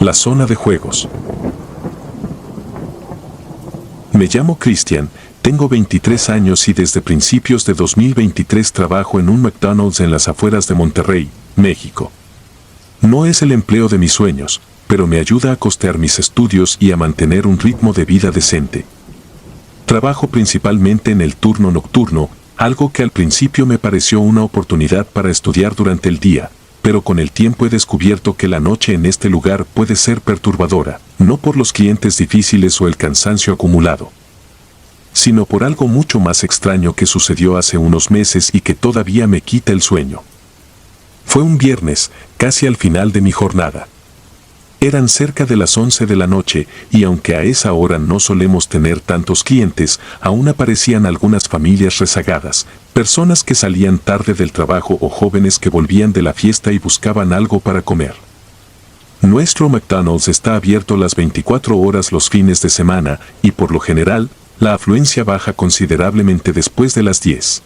La zona de juegos. Me llamo Cristian, tengo 23 años y desde principios de 2023 trabajo en un McDonald's en las afueras de Monterrey, México. No es el empleo de mis sueños, pero me ayuda a costear mis estudios y a mantener un ritmo de vida decente. Trabajo principalmente en el turno nocturno, algo que al principio me pareció una oportunidad para estudiar durante el día, pero con el tiempo he descubierto que la noche en este lugar puede ser perturbadora, no por los clientes difíciles o el cansancio acumulado, sino por algo mucho más extraño que sucedió hace unos meses y que todavía me quita el sueño. Fue un viernes, casi al final de mi jornada. Eran cerca de las 11 de la noche y aunque a esa hora no solemos tener tantos clientes, aún aparecían algunas familias rezagadas, personas que salían tarde del trabajo o jóvenes que volvían de la fiesta y buscaban algo para comer. Nuestro McDonald's está abierto las 24 horas los fines de semana y por lo general, la afluencia baja considerablemente después de las 10.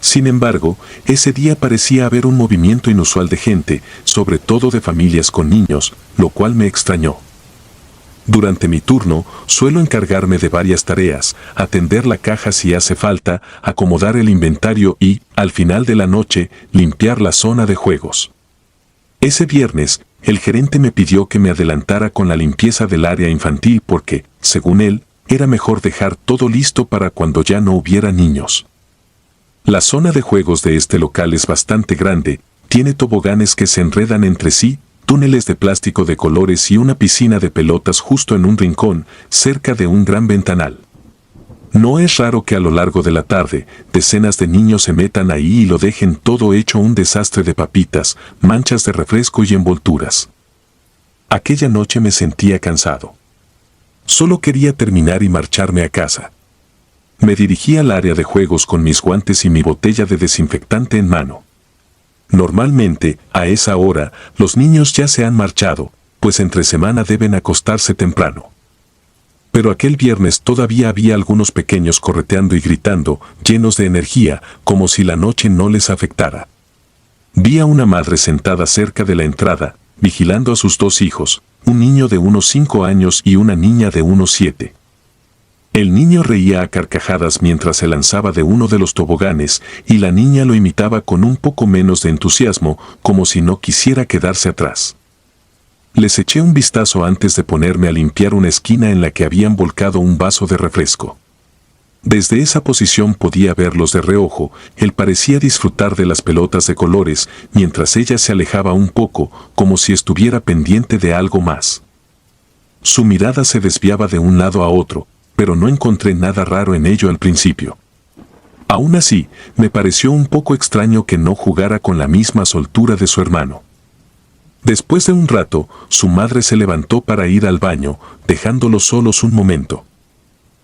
Sin embargo, ese día parecía haber un movimiento inusual de gente, sobre todo de familias con niños, lo cual me extrañó. Durante mi turno, suelo encargarme de varias tareas, atender la caja si hace falta, acomodar el inventario y, al final de la noche, limpiar la zona de juegos. Ese viernes, el gerente me pidió que me adelantara con la limpieza del área infantil porque, según él, era mejor dejar todo listo para cuando ya no hubiera niños. La zona de juegos de este local es bastante grande, tiene toboganes que se enredan entre sí, túneles de plástico de colores y una piscina de pelotas justo en un rincón, cerca de un gran ventanal. No es raro que a lo largo de la tarde, decenas de niños se metan ahí y lo dejen todo hecho un desastre de papitas, manchas de refresco y envolturas. Aquella noche me sentía cansado. Solo quería terminar y marcharme a casa. Me dirigí al área de juegos con mis guantes y mi botella de desinfectante en mano. Normalmente, a esa hora, los niños ya se han marchado, pues entre semana deben acostarse temprano. Pero aquel viernes todavía había algunos pequeños correteando y gritando, llenos de energía, como si la noche no les afectara. Vi a una madre sentada cerca de la entrada, vigilando a sus dos hijos, un niño de unos 5 años y una niña de unos 7. El niño reía a carcajadas mientras se lanzaba de uno de los toboganes y la niña lo imitaba con un poco menos de entusiasmo, como si no quisiera quedarse atrás. Les eché un vistazo antes de ponerme a limpiar una esquina en la que habían volcado un vaso de refresco. Desde esa posición podía verlos de reojo, él parecía disfrutar de las pelotas de colores, mientras ella se alejaba un poco, como si estuviera pendiente de algo más. Su mirada se desviaba de un lado a otro, pero no encontré nada raro en ello al principio. Aún así, me pareció un poco extraño que no jugara con la misma soltura de su hermano. Después de un rato, su madre se levantó para ir al baño, dejándolos solos un momento.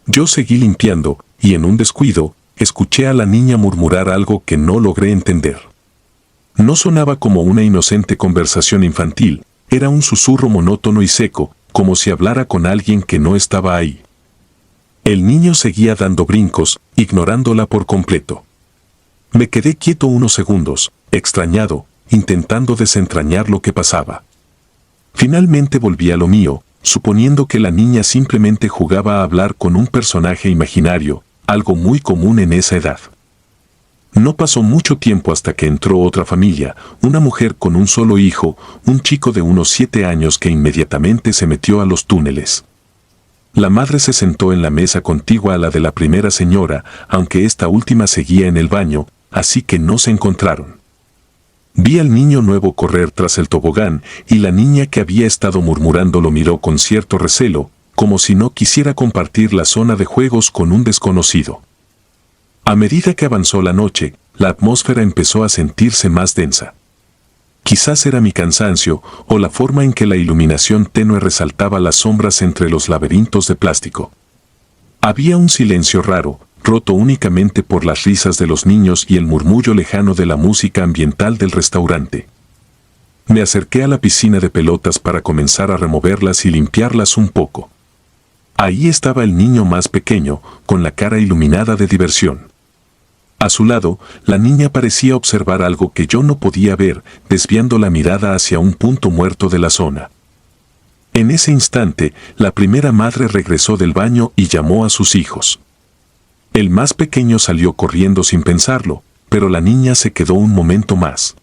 Yo seguí limpiando, y en un descuido, escuché a la niña murmurar algo que no logré entender. No sonaba como una inocente conversación infantil, era un susurro monótono y seco, como si hablara con alguien que no estaba ahí. El niño seguía dando brincos, ignorándola por completo. Me quedé quieto unos segundos, extrañado, intentando desentrañar lo que pasaba. Finalmente volví a lo mío, suponiendo que la niña simplemente jugaba a hablar con un personaje imaginario, algo muy común en esa edad. No pasó mucho tiempo hasta que entró otra familia, una mujer con un solo hijo, un chico de unos 7 años que inmediatamente se metió a los túneles. La madre se sentó en la mesa contigua a la de la primera señora, aunque esta última seguía en el baño, así que no se encontraron. Vi al niño nuevo correr tras el tobogán y la niña que había estado murmurando lo miró con cierto recelo, como si no quisiera compartir la zona de juegos con un desconocido. A medida que avanzó la noche, la atmósfera empezó a sentirse más densa. Quizás era mi cansancio o la forma en que la iluminación tenue resaltaba las sombras entre los laberintos de plástico. Había un silencio raro, roto únicamente por las risas de los niños y el murmullo lejano de la música ambiental del restaurante. Me acerqué a la piscina de pelotas para comenzar a removerlas y limpiarlas un poco. Ahí estaba el niño más pequeño, con la cara iluminada de diversión. A su lado, la niña parecía observar algo que yo no podía ver, desviando la mirada hacia un punto muerto de la zona. En ese instante, la primera madre regresó del baño y llamó a sus hijos. El más pequeño salió corriendo sin pensarlo, pero la niña se quedó un momento más.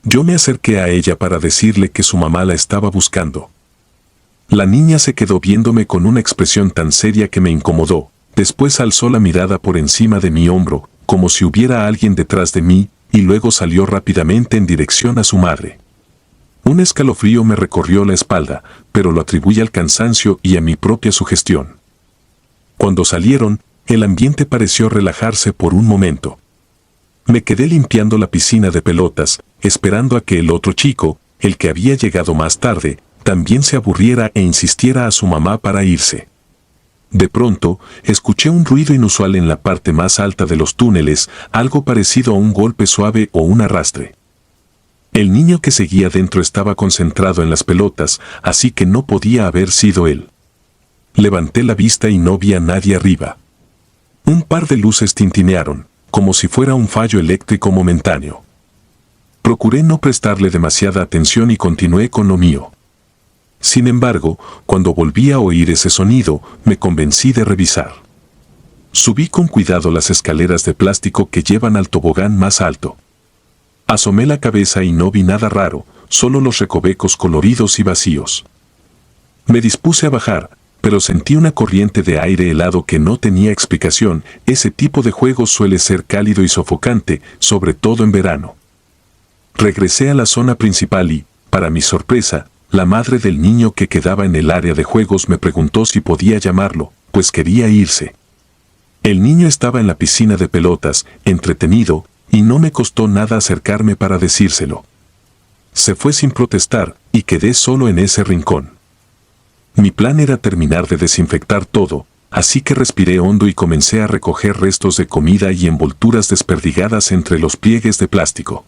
Yo me acerqué a ella para decirle que su mamá la estaba buscando. La niña se quedó viéndome con una expresión tan seria que me incomodó. Después alzó la mirada por encima de mi hombro, como si hubiera alguien detrás de mí, y luego salió rápidamente en dirección a su madre. Un escalofrío me recorrió la espalda, pero lo atribuí al cansancio y a mi propia sugestión. Cuando salieron, el ambiente pareció relajarse por un momento. Me quedé limpiando la piscina de pelotas, esperando a que el otro chico, el que había llegado más tarde, también se aburriera e insistiera a su mamá para irse. De pronto, escuché un ruido inusual en la parte más alta de los túneles, algo parecido a un golpe suave o un arrastre. El niño que seguía dentro estaba concentrado en las pelotas, así que no podía haber sido él. Levanté la vista y no vi a nadie arriba. Un par de luces tintinearon, como si fuera un fallo eléctrico momentáneo. Procuré no prestarle demasiada atención y continué con lo mío. Sin embargo, cuando volví a oír ese sonido, me convencí de revisar. Subí con cuidado las escaleras de plástico que llevan al tobogán más alto. Asomé la cabeza y no vi nada raro, solo los recovecos coloridos y vacíos. Me dispuse a bajar, pero sentí una corriente de aire helado que no tenía explicación. Ese tipo de juego suele ser cálido y sofocante, sobre todo en verano. Regresé a la zona principal y, para mi sorpresa, la madre del niño que quedaba en el área de juegos me preguntó si podía llamarlo, pues quería irse. El niño estaba en la piscina de pelotas, entretenido, y no me costó nada acercarme para decírselo. Se fue sin protestar, y quedé solo en ese rincón. Mi plan era terminar de desinfectar todo, así que respiré hondo y comencé a recoger restos de comida y envolturas desperdigadas entre los pliegues de plástico.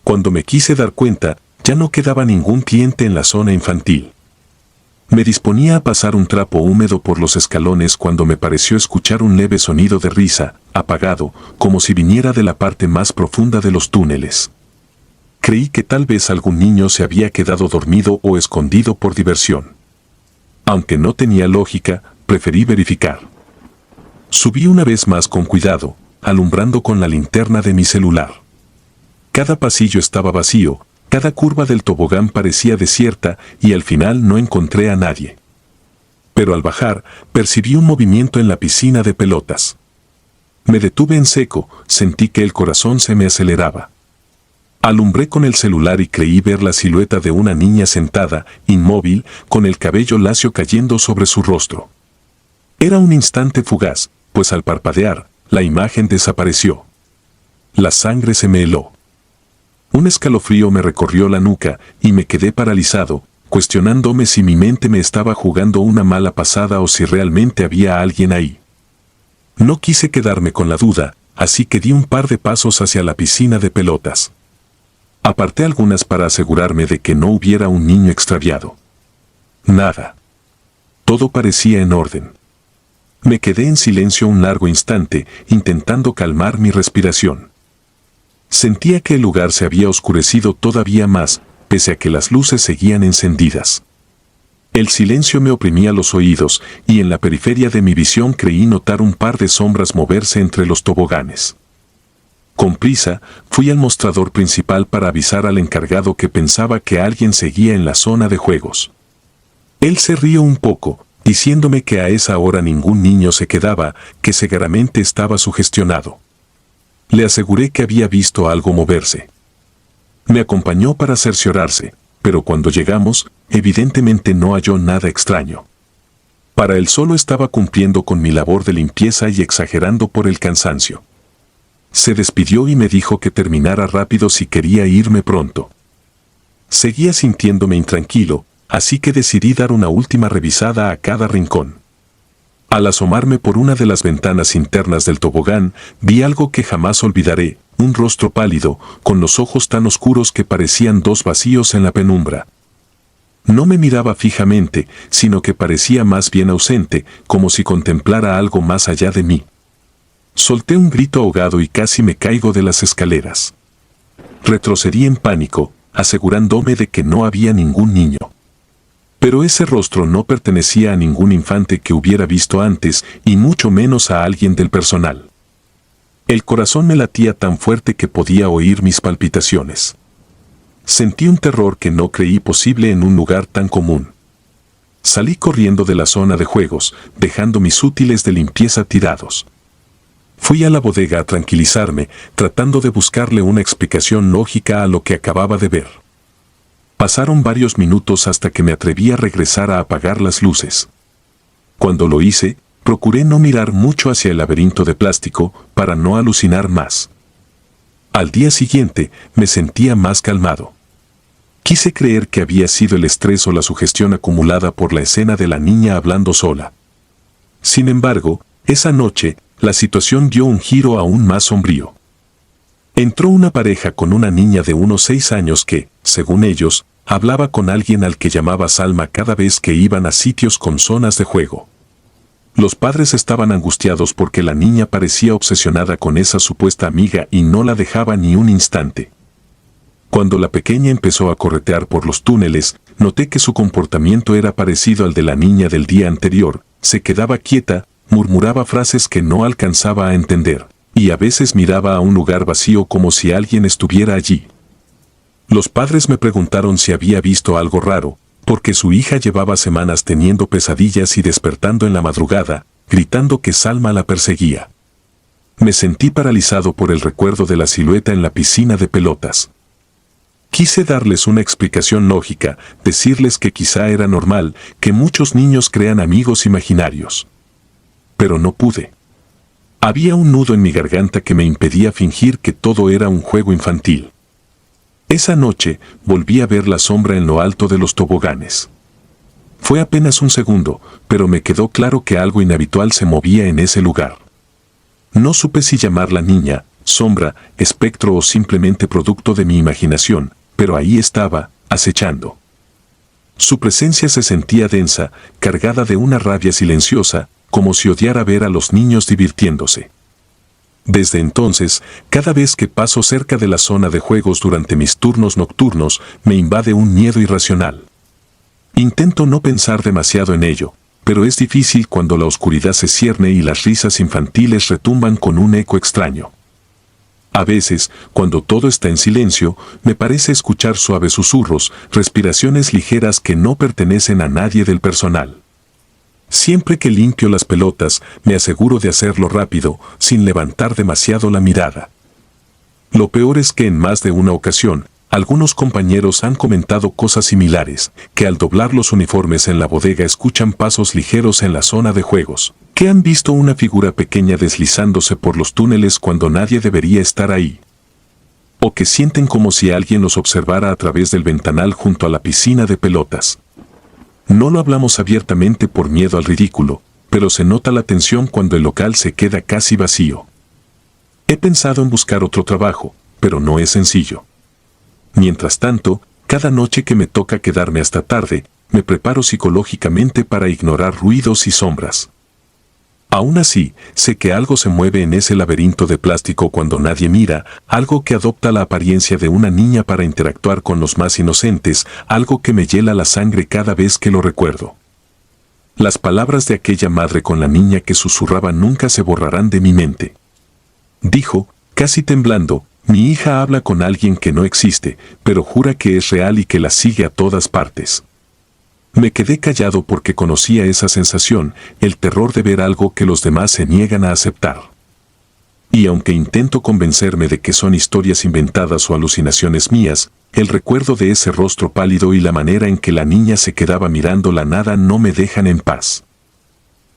Cuando me quise dar cuenta, ya no quedaba ningún cliente en la zona infantil. Me disponía a pasar un trapo húmedo por los escalones cuando me pareció escuchar un leve sonido de risa, apagado, como si viniera de la parte más profunda de los túneles. Creí que tal vez algún niño se había quedado dormido o escondido por diversión. Aunque no tenía lógica, preferí verificar. Subí una vez más con cuidado, alumbrando con la linterna de mi celular. Cada pasillo estaba vacío, cada curva del tobogán parecía desierta y al final no encontré a nadie. Pero al bajar, percibí un movimiento en la piscina de pelotas. Me detuve en seco, sentí que el corazón se me aceleraba. Alumbré con el celular y creí ver la silueta de una niña sentada, inmóvil, con el cabello lacio cayendo sobre su rostro. Era un instante fugaz, pues al parpadear, la imagen desapareció. La sangre se me heló. Un escalofrío me recorrió la nuca y me quedé paralizado, cuestionándome si mi mente me estaba jugando una mala pasada o si realmente había alguien ahí. No quise quedarme con la duda, así que di un par de pasos hacia la piscina de pelotas. Aparté algunas para asegurarme de que no hubiera un niño extraviado. Nada. Todo parecía en orden. Me quedé en silencio un largo instante, intentando calmar mi respiración. Sentía que el lugar se había oscurecido todavía más, pese a que las luces seguían encendidas. El silencio me oprimía los oídos, y en la periferia de mi visión creí notar un par de sombras moverse entre los toboganes. Con prisa, fui al mostrador principal para avisar al encargado que pensaba que alguien seguía en la zona de juegos. Él se rió un poco, diciéndome que a esa hora ningún niño se quedaba, que seguramente estaba sugestionado. Le aseguré que había visto algo moverse. Me acompañó para cerciorarse, pero cuando llegamos, evidentemente no halló nada extraño. Para él solo estaba cumpliendo con mi labor de limpieza y exagerando por el cansancio. Se despidió y me dijo que terminara rápido si quería irme pronto. Seguía sintiéndome intranquilo, así que decidí dar una última revisada a cada rincón. Al asomarme por una de las ventanas internas del tobogán, vi algo que jamás olvidaré, un rostro pálido, con los ojos tan oscuros que parecían dos vacíos en la penumbra. No me miraba fijamente, sino que parecía más bien ausente, como si contemplara algo más allá de mí. Solté un grito ahogado y casi me caigo de las escaleras. Retrocedí en pánico, asegurándome de que no había ningún niño. Pero ese rostro no pertenecía a ningún infante que hubiera visto antes, y mucho menos a alguien del personal. El corazón me latía tan fuerte que podía oír mis palpitaciones. Sentí un terror que no creí posible en un lugar tan común. Salí corriendo de la zona de juegos, dejando mis útiles de limpieza tirados. Fui a la bodega a tranquilizarme, tratando de buscarle una explicación lógica a lo que acababa de ver. Pasaron varios minutos hasta que me atreví a regresar a apagar las luces. Cuando lo hice, procuré no mirar mucho hacia el laberinto de plástico para no alucinar más. Al día siguiente, me sentía más calmado. Quise creer que había sido el estrés o la sugestión acumulada por la escena de la niña hablando sola. Sin embargo, esa noche, la situación dio un giro aún más sombrío. Entró una pareja con una niña de unos 6 años que, según ellos, hablaba con alguien al que llamaba Salma cada vez que iban a sitios con zonas de juego. Los padres estaban angustiados porque la niña parecía obsesionada con esa supuesta amiga y no la dejaba ni un instante. Cuando la pequeña empezó a corretear por los túneles, noté que su comportamiento era parecido al de la niña del día anterior. Se quedaba quieta, murmuraba frases que no alcanzaba a entender, y a veces miraba a un lugar vacío como si alguien estuviera allí. Los padres me preguntaron si había visto algo raro, porque su hija llevaba semanas teniendo pesadillas y despertando en la madrugada, gritando que Salma la perseguía. Me sentí paralizado por el recuerdo de la silueta en la piscina de pelotas. Quise darles una explicación lógica, decirles que quizá era normal que muchos niños crean amigos imaginarios. Pero no pude. Había un nudo en mi garganta que me impedía fingir que todo era un juego infantil. Esa noche volví a ver la sombra en lo alto de los toboganes. Fue apenas un segundo, pero me quedó claro que algo inhabitual se movía en ese lugar. No supe si llamarla niña, sombra, espectro o simplemente producto de mi imaginación, pero ahí estaba, acechando. Su presencia se sentía densa, cargada de una rabia silenciosa, como si odiara ver a los niños divirtiéndose. Desde entonces, cada vez que paso cerca de la zona de juegos durante mis turnos nocturnos, me invade un miedo irracional. Intento no pensar demasiado en ello, pero es difícil cuando la oscuridad se cierne y las risas infantiles retumban con un eco extraño. A veces, cuando todo está en silencio, me parece escuchar suaves susurros, respiraciones ligeras que no pertenecen a nadie del personal. Siempre que limpio las pelotas, me aseguro de hacerlo rápido, sin levantar demasiado la mirada. Lo peor es que en más de una ocasión, algunos compañeros han comentado cosas similares, que al doblar los uniformes en la bodega escuchan pasos ligeros en la zona de juegos, que han visto una figura pequeña deslizándose por los túneles cuando nadie debería estar ahí, o que sienten como si alguien los observara a través del ventanal junto a la piscina de pelotas. No lo hablamos abiertamente por miedo al ridículo, pero se nota la tensión cuando el local se queda casi vacío. He pensado en buscar otro trabajo, pero no es sencillo. Mientras tanto, cada noche que me toca quedarme hasta tarde, me preparo psicológicamente para ignorar ruidos y sombras. Aún así, sé que algo se mueve en ese laberinto de plástico cuando nadie mira, algo que adopta la apariencia de una niña para interactuar con los más inocentes, algo que me hiela la sangre cada vez que lo recuerdo. Las palabras de aquella madre con la niña que susurraba nunca se borrarán de mi mente. Dijo, casi temblando, mi hija habla con alguien que no existe, pero jura que es real y que la sigue a todas partes. Me quedé callado porque conocía esa sensación, el terror de ver algo que los demás se niegan a aceptar. Y aunque intento convencerme de que son historias inventadas o alucinaciones mías, el recuerdo de ese rostro pálido y la manera en que la niña se quedaba mirando la nada no me dejan en paz.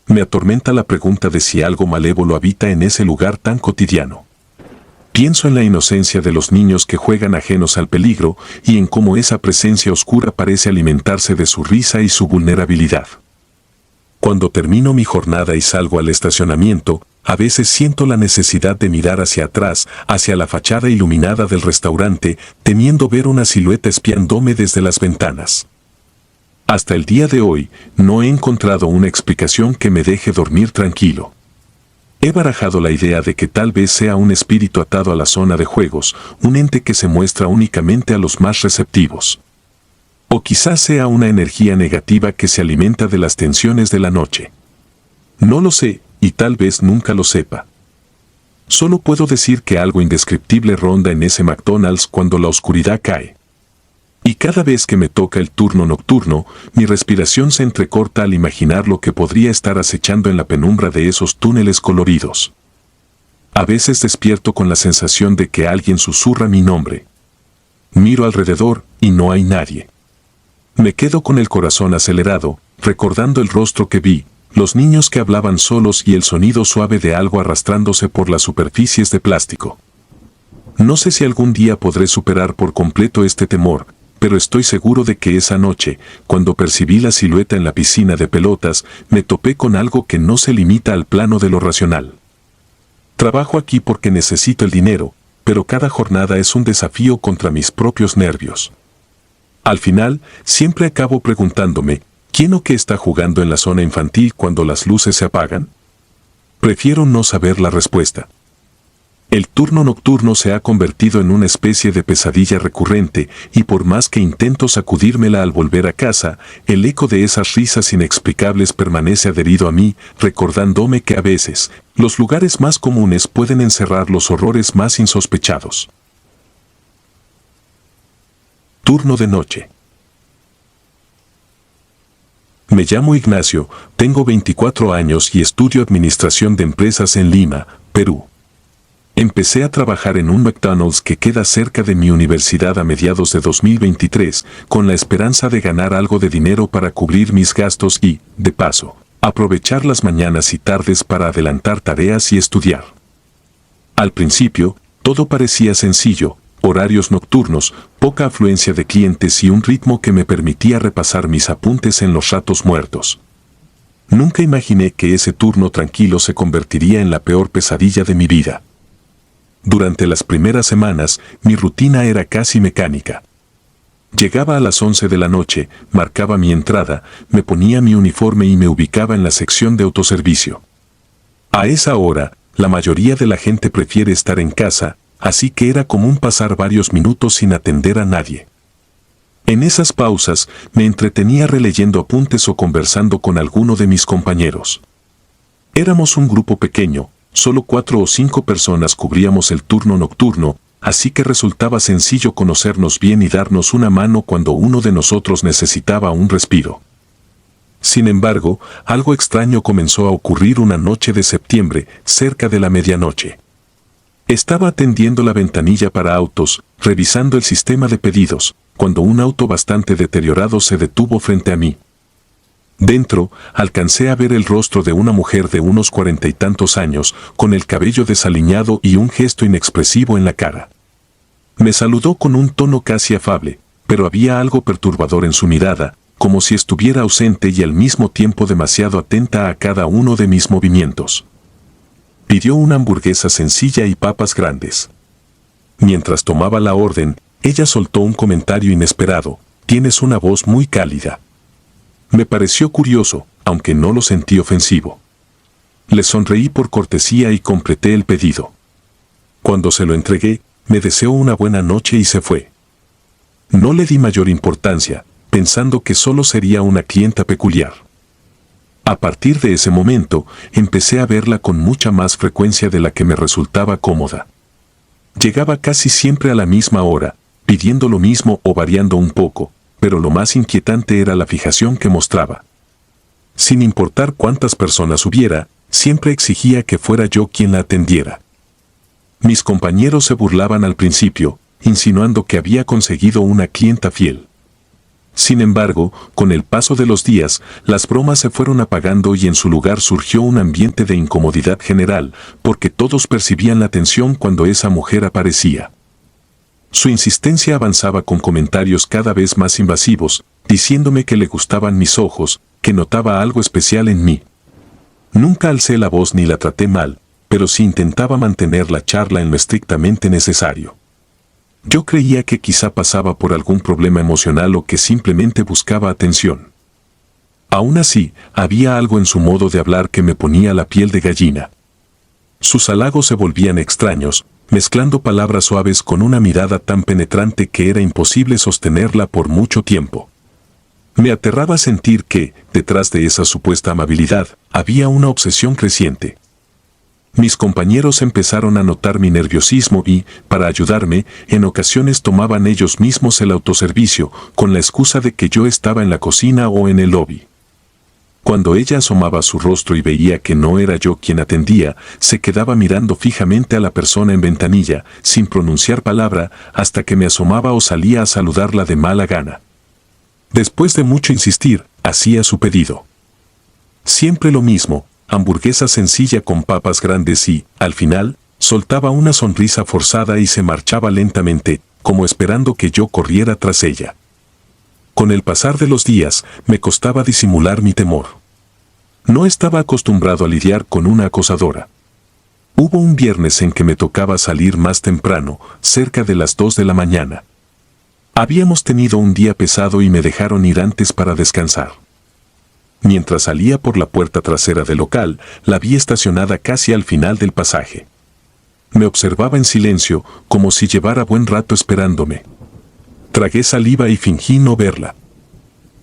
Me atormenta la pregunta de si algo malévolo habita en ese lugar tan cotidiano. Pienso en la inocencia de los niños que juegan ajenos al peligro y en cómo esa presencia oscura parece alimentarse de su risa y su vulnerabilidad. Cuando termino mi jornada y salgo al estacionamiento, a veces siento la necesidad de mirar hacia atrás, hacia la fachada iluminada del restaurante, temiendo ver una silueta espiándome desde las ventanas. Hasta el día de hoy, no he encontrado una explicación que me deje dormir tranquilo. He barajado la idea de que tal vez sea un espíritu atado a la zona de juegos, un ente que se muestra únicamente a los más receptivos. O quizás sea una energía negativa que se alimenta de las tensiones de la noche. No lo sé, y tal vez nunca lo sepa. Solo puedo decir que algo indescriptible ronda en ese McDonald's cuando la oscuridad cae. Y cada vez que me toca el turno nocturno, mi respiración se entrecorta al imaginar lo que podría estar acechando en la penumbra de esos túneles coloridos. A veces despierto con la sensación de que alguien susurra mi nombre. Miro alrededor y no hay nadie. Me quedo con el corazón acelerado, recordando el rostro que vi, los niños que hablaban solos y el sonido suave de algo arrastrándose por las superficies de plástico. No sé si algún día podré superar por completo este temor, pero estoy seguro de que esa noche, cuando percibí la silueta en la piscina de pelotas, me topé con algo que no se limita al plano de lo racional. Trabajo aquí porque necesito el dinero, pero cada jornada es un desafío contra mis propios nervios. Al final, siempre acabo preguntándome, ¿quién o qué está jugando en la zona infantil cuando las luces se apagan? Prefiero no saber la respuesta. El turno nocturno se ha convertido en una especie de pesadilla recurrente y por más que intento sacudírmela al volver a casa, el eco de esas risas inexplicables permanece adherido a mí, recordándome que a veces, los lugares más comunes pueden encerrar los horrores más insospechados. Turno de noche. Me llamo Ignacio, tengo 24 años y estudio Administración de Empresas en Lima, Perú. Empecé a trabajar en un McDonald's que queda cerca de mi universidad a mediados de 2023, con la esperanza de ganar algo de dinero para cubrir mis gastos y, de paso, aprovechar las mañanas y tardes para adelantar tareas y estudiar. Al principio, todo parecía sencillo, horarios nocturnos, poca afluencia de clientes y un ritmo que me permitía repasar mis apuntes en los ratos muertos. Nunca imaginé que ese turno tranquilo se convertiría en la peor pesadilla de mi vida. Durante las primeras semanas, mi rutina era casi mecánica. Llegaba a las 11 de la noche, marcaba mi entrada, me ponía mi uniforme y me ubicaba en la sección de autoservicio. A esa hora, la mayoría de la gente prefiere estar en casa, así que era común pasar varios minutos sin atender a nadie. En esas pausas, me entretenía releyendo apuntes o conversando con alguno de mis compañeros. Éramos un grupo pequeño, solo 4 o 5 personas cubríamos el turno nocturno, así que resultaba sencillo conocernos bien y darnos una mano cuando uno de nosotros necesitaba un respiro. Sin embargo, algo extraño comenzó a ocurrir una noche de septiembre, cerca de la medianoche. Estaba atendiendo la ventanilla para autos, revisando el sistema de pedidos, cuando un auto bastante deteriorado se detuvo frente a mí. Dentro, alcancé a ver el rostro de una mujer de unos 40 y tantos años, con el cabello desaliñado y un gesto inexpresivo en la cara. Me saludó con un tono casi afable, pero había algo perturbador en su mirada, como si estuviera ausente y al mismo tiempo demasiado atenta a cada uno de mis movimientos. Pidió una hamburguesa sencilla y papas grandes. Mientras tomaba la orden, ella soltó un comentario inesperado: «Tienes una voz muy cálida». Me pareció curioso, aunque no lo sentí ofensivo. Le sonreí por cortesía y completé el pedido. Cuando se lo entregué, me deseó una buena noche y se fue. No le di mayor importancia, pensando que solo sería una clienta peculiar. A partir de ese momento, empecé a verla con mucha más frecuencia de la que me resultaba cómoda. Llegaba casi siempre a la misma hora, pidiendo lo mismo o variando un poco, pero lo más inquietante era la fijación que mostraba. Sin importar cuántas personas hubiera, siempre exigía que fuera yo quien la atendiera. Mis compañeros se burlaban al principio, insinuando que había conseguido una clienta fiel. Sin embargo, con el paso de los días, las bromas se fueron apagando y en su lugar surgió un ambiente de incomodidad general, porque todos percibían la tensión cuando esa mujer aparecía. Su insistencia avanzaba con comentarios cada vez más invasivos, diciéndome que le gustaban mis ojos, que notaba algo especial en mí. Nunca alcé la voz ni la traté mal, pero sí intentaba mantener la charla en lo estrictamente necesario. Yo creía que quizá pasaba por algún problema emocional o que simplemente buscaba atención. Aún así, había algo en su modo de hablar que me ponía la piel de gallina. Sus halagos se volvían extraños, mezclando palabras suaves con una mirada tan penetrante que era imposible sostenerla por mucho tiempo. Me aterraba sentir que, detrás de esa supuesta amabilidad, había una obsesión creciente. Mis compañeros empezaron a notar mi nerviosismo y, para ayudarme, en ocasiones tomaban ellos mismos el autoservicio, con la excusa de que yo estaba en la cocina o en el lobby. Cuando ella asomaba su rostro y veía que no era yo quien atendía, se quedaba mirando fijamente a la persona en ventanilla, sin pronunciar palabra, hasta que me asomaba o salía a saludarla de mala gana. Después de mucho insistir, hacía su pedido. Siempre lo mismo, hamburguesa sencilla con papas grandes y, al final, soltaba una sonrisa forzada y se marchaba lentamente, como esperando que yo corriera tras ella. Con el pasar de los días, me costaba disimular mi temor. No estaba acostumbrado a lidiar con una acosadora. Hubo un viernes en que me tocaba salir más temprano, cerca de las 2 de la mañana. Habíamos tenido un día pesado y me dejaron ir antes para descansar. Mientras salía por la puerta trasera del local, la vi estacionada casi al final del pasaje. Me observaba en silencio, como si llevara buen rato esperándome. Tragué saliva y fingí no verla.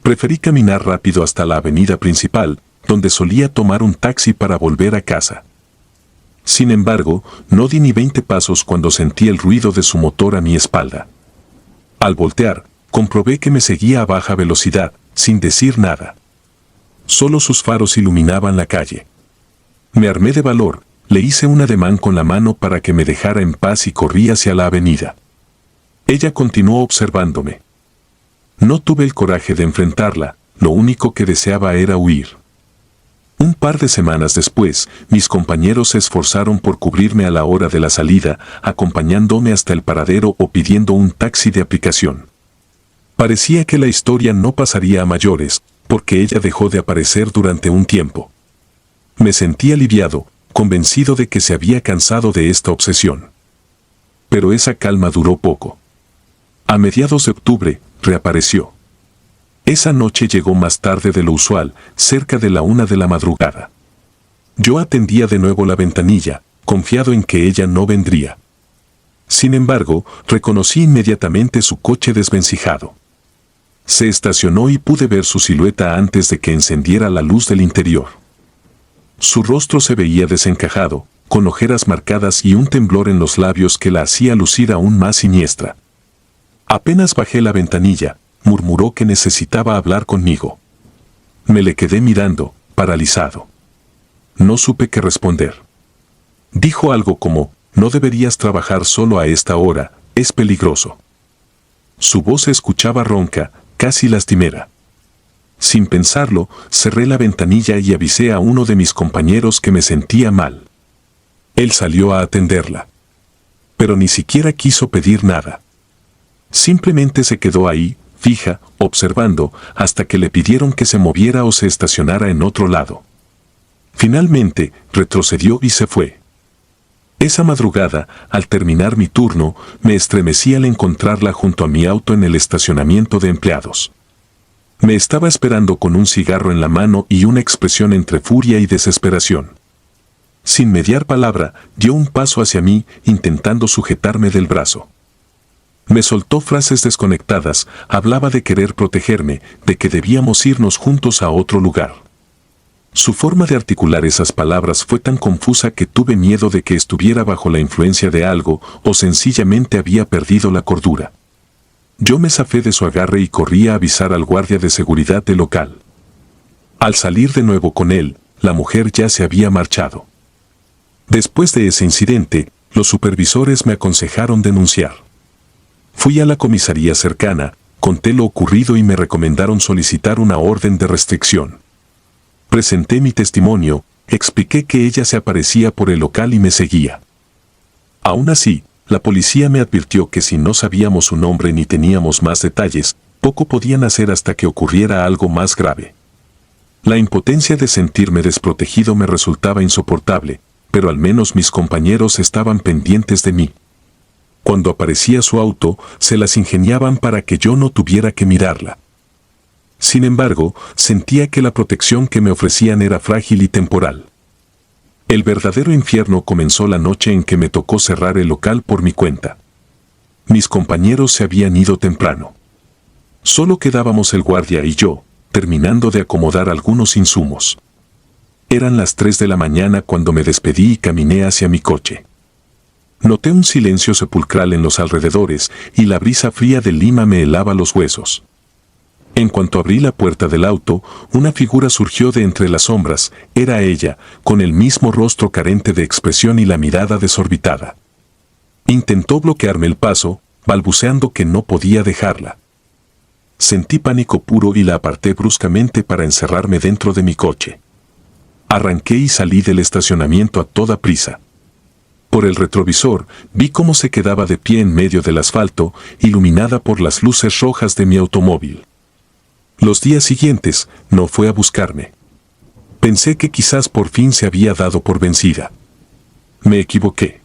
Preferí caminar rápido hasta la avenida principal, donde solía tomar un taxi para volver a casa. Sin embargo, no di ni 20 pasos cuando sentí el ruido de su motor a mi espalda. Al voltear, comprobé que me seguía a baja velocidad, sin decir nada. Solo sus faros iluminaban la calle. Me armé de valor, le hice un ademán con la mano para que me dejara en paz y corrí hacia la avenida. Ella continuó observándome. No tuve el coraje de enfrentarla, lo único que deseaba era huir. Un par de semanas después, mis compañeros se esforzaron por cubrirme a la hora de la salida, acompañándome hasta el paradero o pidiendo un taxi de aplicación. Parecía que la historia no pasaría a mayores, porque ella dejó de aparecer durante un tiempo. Me sentí aliviado, convencido de que se había cansado de esta obsesión. Pero esa calma duró poco. A mediados de octubre, reapareció. Esa noche llegó más tarde de lo usual, cerca de la 1 de la madrugada. Yo atendía de nuevo la ventanilla, confiado en que ella no vendría. Sin embargo, reconocí inmediatamente su coche desvencijado. Se estacionó y pude ver su silueta antes de que encendiera la luz del interior. Su rostro se veía desencajado, con ojeras marcadas y un temblor en los labios que la hacía lucir aún más siniestra. Apenas bajé la ventanilla, murmuró que necesitaba hablar conmigo. Me le quedé mirando, paralizado. No supe qué responder. Dijo algo como, no deberías trabajar solo a esta hora, es peligroso. Su voz se escuchaba ronca, casi lastimera. Sin pensarlo, cerré la ventanilla y avisé a uno de mis compañeros que me sentía mal. Él salió a atenderla. Pero ni siquiera quiso pedir nada. Simplemente se quedó ahí, fija, observando, hasta que le pidieron que se moviera o se estacionara en otro lado. Finalmente, retrocedió y se fue. Esa madrugada, al terminar mi turno, me estremecí al encontrarla junto a mi auto en el estacionamiento de empleados. Me estaba esperando con un cigarro en la mano y una expresión entre furia y desesperación. Sin mediar palabra, dio un paso hacia mí, intentando sujetarme del brazo. Me soltó frases desconectadas, hablaba de querer protegerme, de que debíamos irnos juntos a otro lugar. Su forma de articular esas palabras fue tan confusa que tuve miedo de que estuviera bajo la influencia de algo o sencillamente había perdido la cordura. Yo me zafé de su agarre y corrí a avisar al guardia de seguridad del local. Al salir de nuevo con él, la mujer ya se había marchado. Después de ese incidente, los supervisores me aconsejaron denunciar. Fui a la comisaría cercana, conté lo ocurrido y me recomendaron solicitar una orden de restricción. Presenté mi testimonio, expliqué que ella se aparecía por el local y me seguía. Aún así, la policía me advirtió que si no sabíamos su nombre ni teníamos más detalles, poco podían hacer hasta que ocurriera algo más grave. La impotencia de sentirme desprotegido me resultaba insoportable, pero al menos mis compañeros estaban pendientes de mí. Cuando aparecía su auto, se las ingeniaban para que yo no tuviera que mirarla. Sin embargo, sentía que la protección que me ofrecían era frágil y temporal. El verdadero infierno comenzó la noche en que me tocó cerrar el local por mi cuenta. Mis compañeros se habían ido temprano. Solo quedábamos el guardia y yo, terminando de acomodar algunos insumos. Eran las 3 de la mañana cuando me despedí y caminé hacia mi coche. Noté un silencio sepulcral en los alrededores y la brisa fría de Lima me helaba los huesos. En cuanto abrí la puerta del auto, una figura surgió de entre las sombras. Era ella, con el mismo rostro carente de expresión y la mirada desorbitada. Intentó bloquearme el paso, balbuceando que no podía dejarla. Sentí pánico puro y la aparté bruscamente para encerrarme dentro de mi coche. Arranqué y salí del estacionamiento a toda prisa. Por el retrovisor, vi cómo se quedaba de pie en medio del asfalto, iluminada por las luces rojas de mi automóvil. Los días siguientes, no fue a buscarme. Pensé que quizás por fin se había dado por vencida. Me equivoqué.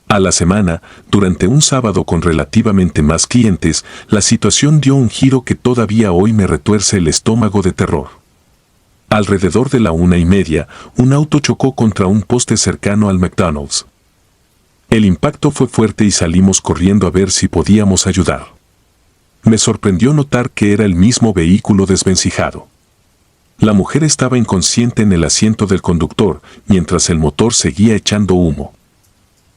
A la semana, durante un sábado con relativamente más clientes, la situación dio un giro que todavía hoy me retuerce el estómago de terror. Alrededor de la 1:30, un auto chocó contra un poste cercano al McDonald's. El impacto fue fuerte y salimos corriendo a ver si podíamos ayudar. Me sorprendió notar que era el mismo vehículo desvencijado. La mujer estaba inconsciente en el asiento del conductor, mientras el motor seguía echando humo.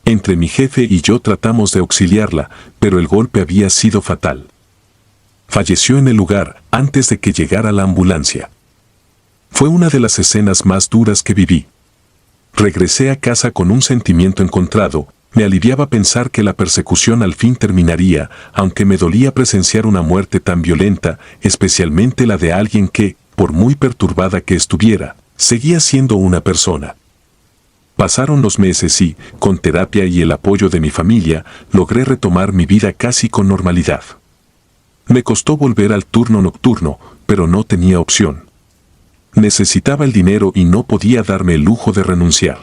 Entre mi jefe y yo tratamos de auxiliarla, pero el golpe había sido fatal. Falleció en el lugar antes de que llegara la ambulancia. Fue una de las escenas más duras que viví. Regresé a casa con un sentimiento encontrado. Me aliviaba pensar que la persecución al fin terminaría, aunque me dolía presenciar una muerte tan violenta, especialmente la de alguien que, por muy perturbada que estuviera, seguía siendo una persona. Pasaron los meses y, con terapia y el apoyo de mi familia, logré retomar mi vida casi con normalidad. Me costó volver al turno nocturno, pero no tenía opción. Necesitaba el dinero y no podía darme el lujo de renunciar.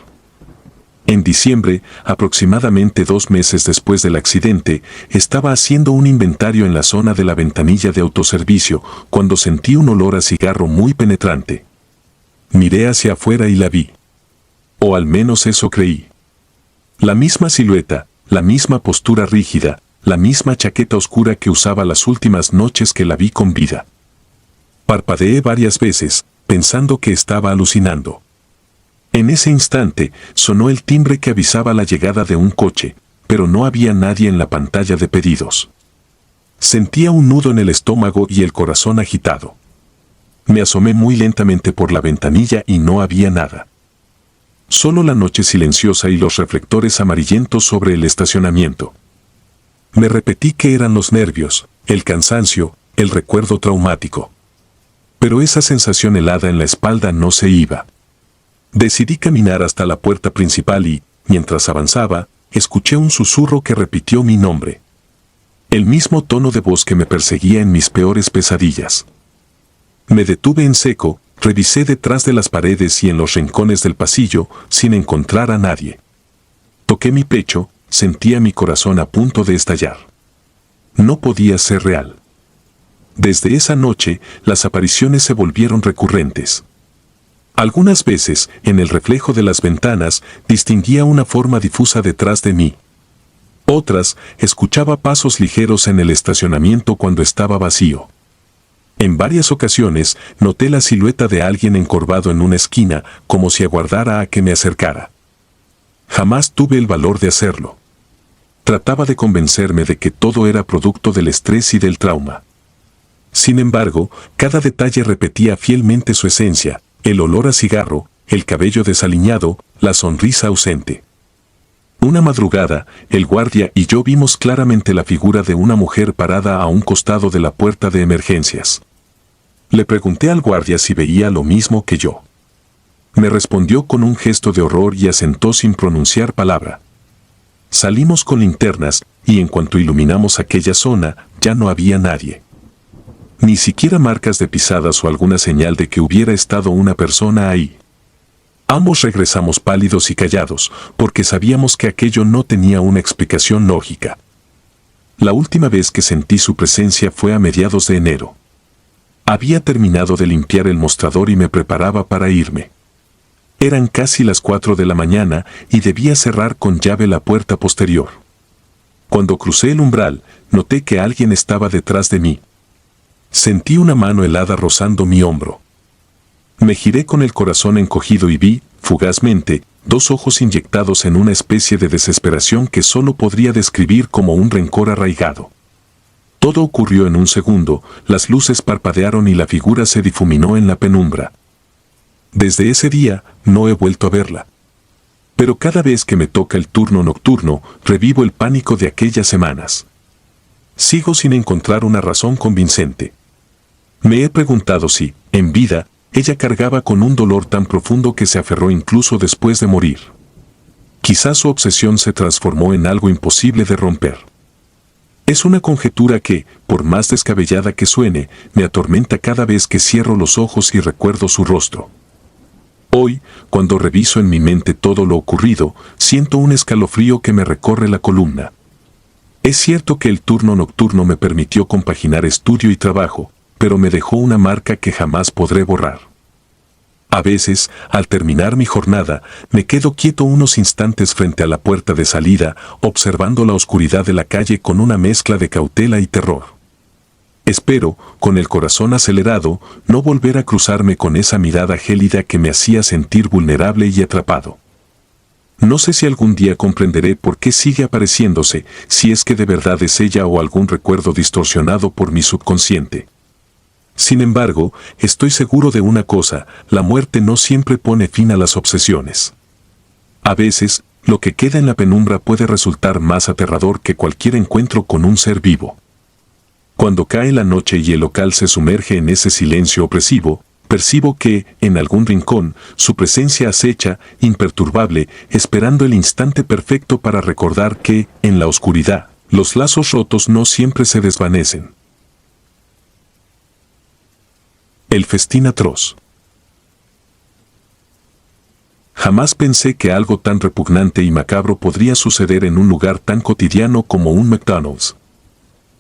En diciembre, aproximadamente 2 meses después del accidente, estaba haciendo un inventario en la zona de la ventanilla de autoservicio, cuando sentí un olor a cigarro muy penetrante. Miré hacia afuera y la vi. O al menos eso creí. La misma silueta, la misma postura rígida, la misma chaqueta oscura que usaba las últimas noches que la vi con vida. Parpadeé varias veces, pensando que estaba alucinando. En ese instante, sonó el timbre que avisaba la llegada de un coche, pero no había nadie en la pantalla de pedidos. Sentía un nudo en el estómago y el corazón agitado. Me asomé muy lentamente por la ventanilla y no había nada. Solo la noche silenciosa y los reflectores amarillentos sobre el estacionamiento. Me repetí que eran los nervios, el cansancio, el recuerdo traumático. Pero esa sensación helada en la espalda no se iba. Decidí caminar hasta la puerta principal y, mientras avanzaba, escuché un susurro que repitió mi nombre. El mismo tono de voz que me perseguía en mis peores pesadillas. Me detuve en seco, revisé detrás de las paredes y en los rincones del pasillo, sin encontrar a nadie. Toqué mi pecho, sentía mi corazón a punto de estallar. No podía ser real. Desde esa noche, las apariciones se volvieron recurrentes. Algunas veces, en el reflejo de las ventanas, distinguía una forma difusa detrás de mí. Otras, escuchaba pasos ligeros en el estacionamiento cuando estaba vacío. En varias ocasiones, noté la silueta de alguien encorvado en una esquina, como si aguardara a que me acercara. Jamás tuve el valor de hacerlo. Trataba de convencerme de que todo era producto del estrés y del trauma. Sin embargo, cada detalle repetía fielmente su esencia: el olor a cigarro, el cabello desaliñado, la sonrisa ausente. Una madrugada, el guardia y yo vimos claramente la figura de una mujer parada a un costado de la puerta de emergencias. Le pregunté al guardia si veía lo mismo que yo. Me respondió con un gesto de horror y asentó sin pronunciar palabra. Salimos con linternas, y en cuanto iluminamos aquella zona, ya no había nadie. Ni siquiera marcas de pisadas o alguna señal de que hubiera estado una persona ahí. Ambos regresamos pálidos y callados, porque sabíamos que aquello no tenía una explicación lógica. La última vez que sentí su presencia fue a mediados de enero. Había terminado de limpiar el mostrador y me preparaba para irme. Eran casi las 4 de la mañana y debía cerrar con llave la puerta posterior. Cuando crucé el umbral, noté que alguien estaba detrás de mí. Sentí una mano helada rozando mi hombro. Me giré con el corazón encogido y vi, fugazmente, dos ojos inyectados en una especie de desesperación que solo podría describir como un rencor arraigado. Todo ocurrió en un segundo, las luces parpadearon y la figura se difuminó en la penumbra. Desde ese día, no he vuelto a verla. Pero cada vez que me toca el turno nocturno, revivo el pánico de aquellas semanas. Sigo sin encontrar una razón convincente. Me he preguntado si, en vida, ella cargaba con un dolor tan profundo que se aferró incluso después de morir. Quizás su obsesión se transformó en algo imposible de romper. Es una conjetura que, por más descabellada que suene, me atormenta cada vez que cierro los ojos y recuerdo su rostro. Hoy, cuando reviso en mi mente todo lo ocurrido, siento un escalofrío que me recorre la columna. Es cierto que el turno nocturno me permitió compaginar estudio y trabajo, pero me dejó una marca que jamás podré borrar. A veces, al terminar mi jornada, me quedo quieto unos instantes frente a la puerta de salida, observando la oscuridad de la calle con una mezcla de cautela y terror. Espero, con el corazón acelerado, no volver a cruzarme con esa mirada gélida que me hacía sentir vulnerable y atrapado. No sé si algún día comprenderé por qué sigue apareciéndose, si es que de verdad es ella o algún recuerdo distorsionado por mi subconsciente. Sin embargo, estoy seguro de una cosa, la muerte no siempre pone fin a las obsesiones. A veces, lo que queda en la penumbra puede resultar más aterrador que cualquier encuentro con un ser vivo. Cuando cae la noche y el local se sumerge en ese silencio opresivo, percibo que, en algún rincón, su presencia acecha, imperturbable, esperando el instante perfecto para recordar que, en la oscuridad, los lazos rotos no siempre se desvanecen. El festín atroz. Jamás pensé que algo tan repugnante y macabro podría suceder en un lugar tan cotidiano como un McDonald's.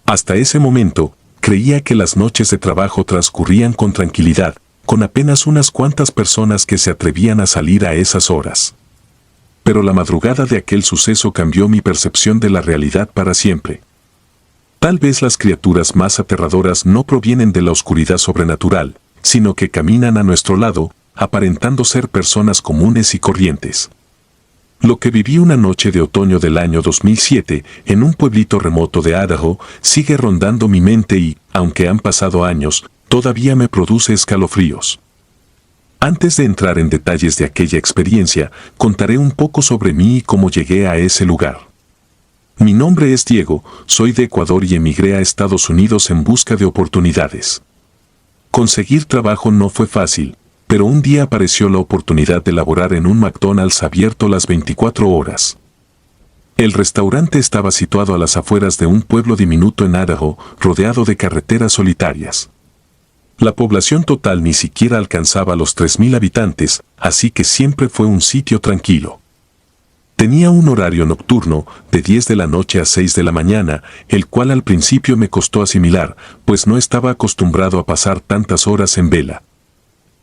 Hasta ese momento, creía que las noches de trabajo transcurrían con tranquilidad, con apenas unas cuantas personas que se atrevían a salir a esas horas. Pero la madrugada de aquel suceso cambió mi percepción de la realidad para siempre. Tal vez las criaturas más aterradoras no provienen de la oscuridad sobrenatural, sino que caminan a nuestro lado, aparentando ser personas comunes y corrientes. Lo que viví una noche de otoño del año 2007 en un pueblito remoto de Idaho sigue rondando mi mente y, aunque han pasado años, todavía me produce escalofríos. Antes de entrar en detalles de aquella experiencia, contaré un poco sobre mí y cómo llegué a ese lugar. Mi nombre es Diego, soy de Ecuador y emigré a Estados Unidos en busca de oportunidades. Conseguir trabajo no fue fácil, pero un día apareció la oportunidad de laborar en un McDonald's abierto las 24 horas. El restaurante estaba situado a las afueras de un pueblo diminuto en Idaho, rodeado de carreteras solitarias. La población total ni siquiera alcanzaba los 3,000 habitantes, así que siempre fue un sitio tranquilo. Tenía un horario nocturno, de 10 de la noche a 6 de la mañana, el cual al principio me costó asimilar, pues no estaba acostumbrado a pasar tantas horas en vela.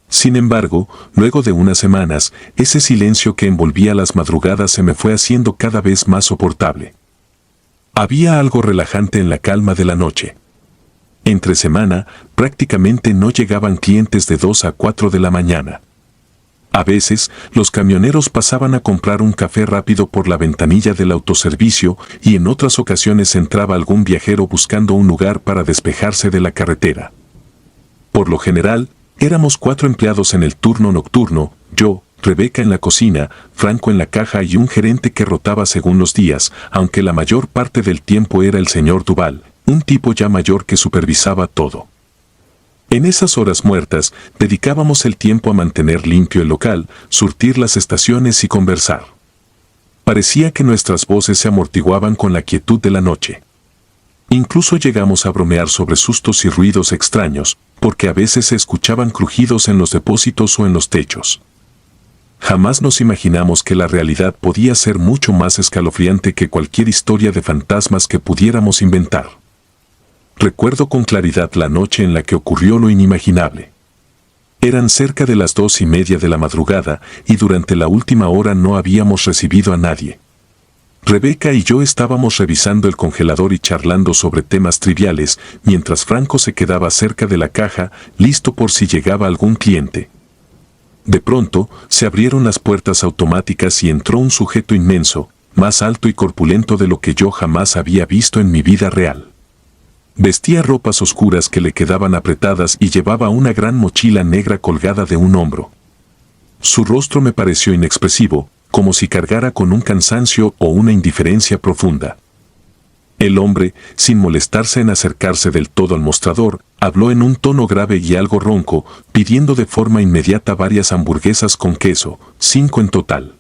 Sin embargo, luego de unas semanas, ese silencio que envolvía las madrugadas se me fue haciendo cada vez más soportable. Había algo relajante en la calma de la noche. Entre semana, prácticamente no llegaban clientes de 2 a 4 de la mañana. A veces, los camioneros pasaban a comprar un café rápido por la ventanilla del autoservicio y en otras ocasiones entraba algún viajero buscando un lugar para despejarse de la carretera. Por lo general, éramos 4 empleados en el turno nocturno, yo, Rebeca en la cocina, Franco en la caja y un gerente que rotaba según los días, aunque la mayor parte del tiempo era el señor Duval, un tipo ya mayor que supervisaba todo. En esas horas muertas, dedicábamos el tiempo a mantener limpio el local, surtir las estaciones y conversar. Parecía que nuestras voces se amortiguaban con la quietud de la noche. Incluso llegamos a bromear sobre sustos y ruidos extraños, porque a veces se escuchaban crujidos en los depósitos o en los techos. Jamás nos imaginamos que la realidad podía ser mucho más escalofriante que cualquier historia de fantasmas que pudiéramos inventar. Recuerdo con claridad la noche en la que ocurrió lo inimaginable. Eran cerca de las 2:30 de la madrugada y durante la última hora no habíamos recibido a nadie. Rebeca y yo estábamos revisando el congelador y charlando sobre temas triviales, mientras Franco se quedaba cerca de la caja, listo por si llegaba algún cliente. De pronto, se abrieron las puertas automáticas y entró un sujeto inmenso, más alto y corpulento de lo que yo jamás había visto en mi vida real. Vestía ropas oscuras que le quedaban apretadas y llevaba una gran mochila negra colgada de un hombro. Su rostro me pareció inexpresivo, como si cargara con un cansancio o una indiferencia profunda. El hombre, sin molestarse en acercarse del todo al mostrador, habló en un tono grave y algo ronco, pidiendo de forma inmediata varias hamburguesas con queso, 5 en total.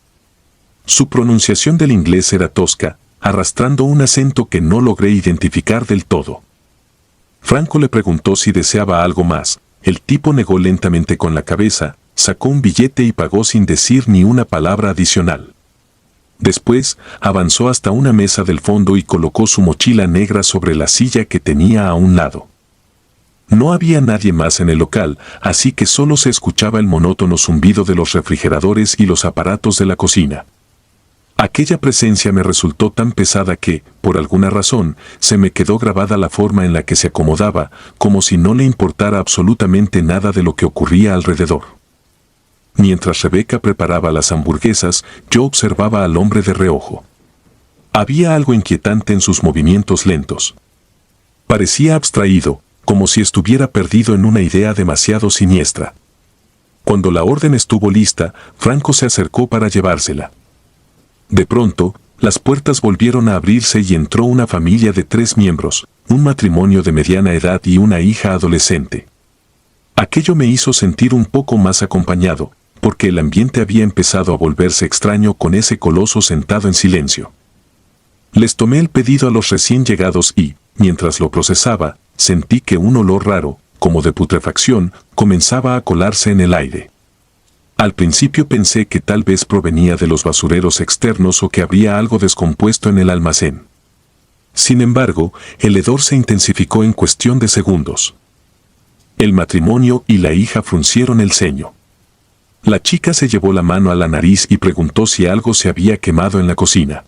Su pronunciación del inglés era tosca, arrastrando un acento que no logré identificar del todo. Franco le preguntó si deseaba algo más. El tipo negó lentamente con la cabeza, sacó un billete y pagó sin decir ni una palabra adicional. Después, avanzó hasta una mesa del fondo y colocó su mochila negra sobre la silla que tenía a un lado. No había nadie más en el local, así que solo se escuchaba el monótono zumbido de los refrigeradores y los aparatos de la cocina. Aquella presencia me resultó tan pesada que, por alguna razón, se me quedó grabada la forma en la que se acomodaba, como si no le importara absolutamente nada de lo que ocurría alrededor. Mientras Rebeca preparaba las hamburguesas, yo observaba al hombre de reojo. Había algo inquietante en sus movimientos lentos. Parecía abstraído, como si estuviera perdido en una idea demasiado siniestra. Cuando la orden estuvo lista, Franco se acercó para llevársela. De pronto, las puertas volvieron a abrirse y entró una familia de 3 miembros, un matrimonio de mediana edad y una hija adolescente. Aquello me hizo sentir un poco más acompañado, porque el ambiente había empezado a volverse extraño con ese coloso sentado en silencio. Les tomé el pedido a los recién llegados y, mientras lo procesaba, sentí que un olor raro, como de putrefacción, comenzaba a colarse en el aire. Al principio pensé que tal vez provenía de los basureros externos o que habría algo descompuesto en el almacén. Sin embargo, el hedor se intensificó en cuestión de segundos. El matrimonio y la hija fruncieron el ceño. La chica se llevó la mano a la nariz y preguntó si algo se había quemado en la cocina.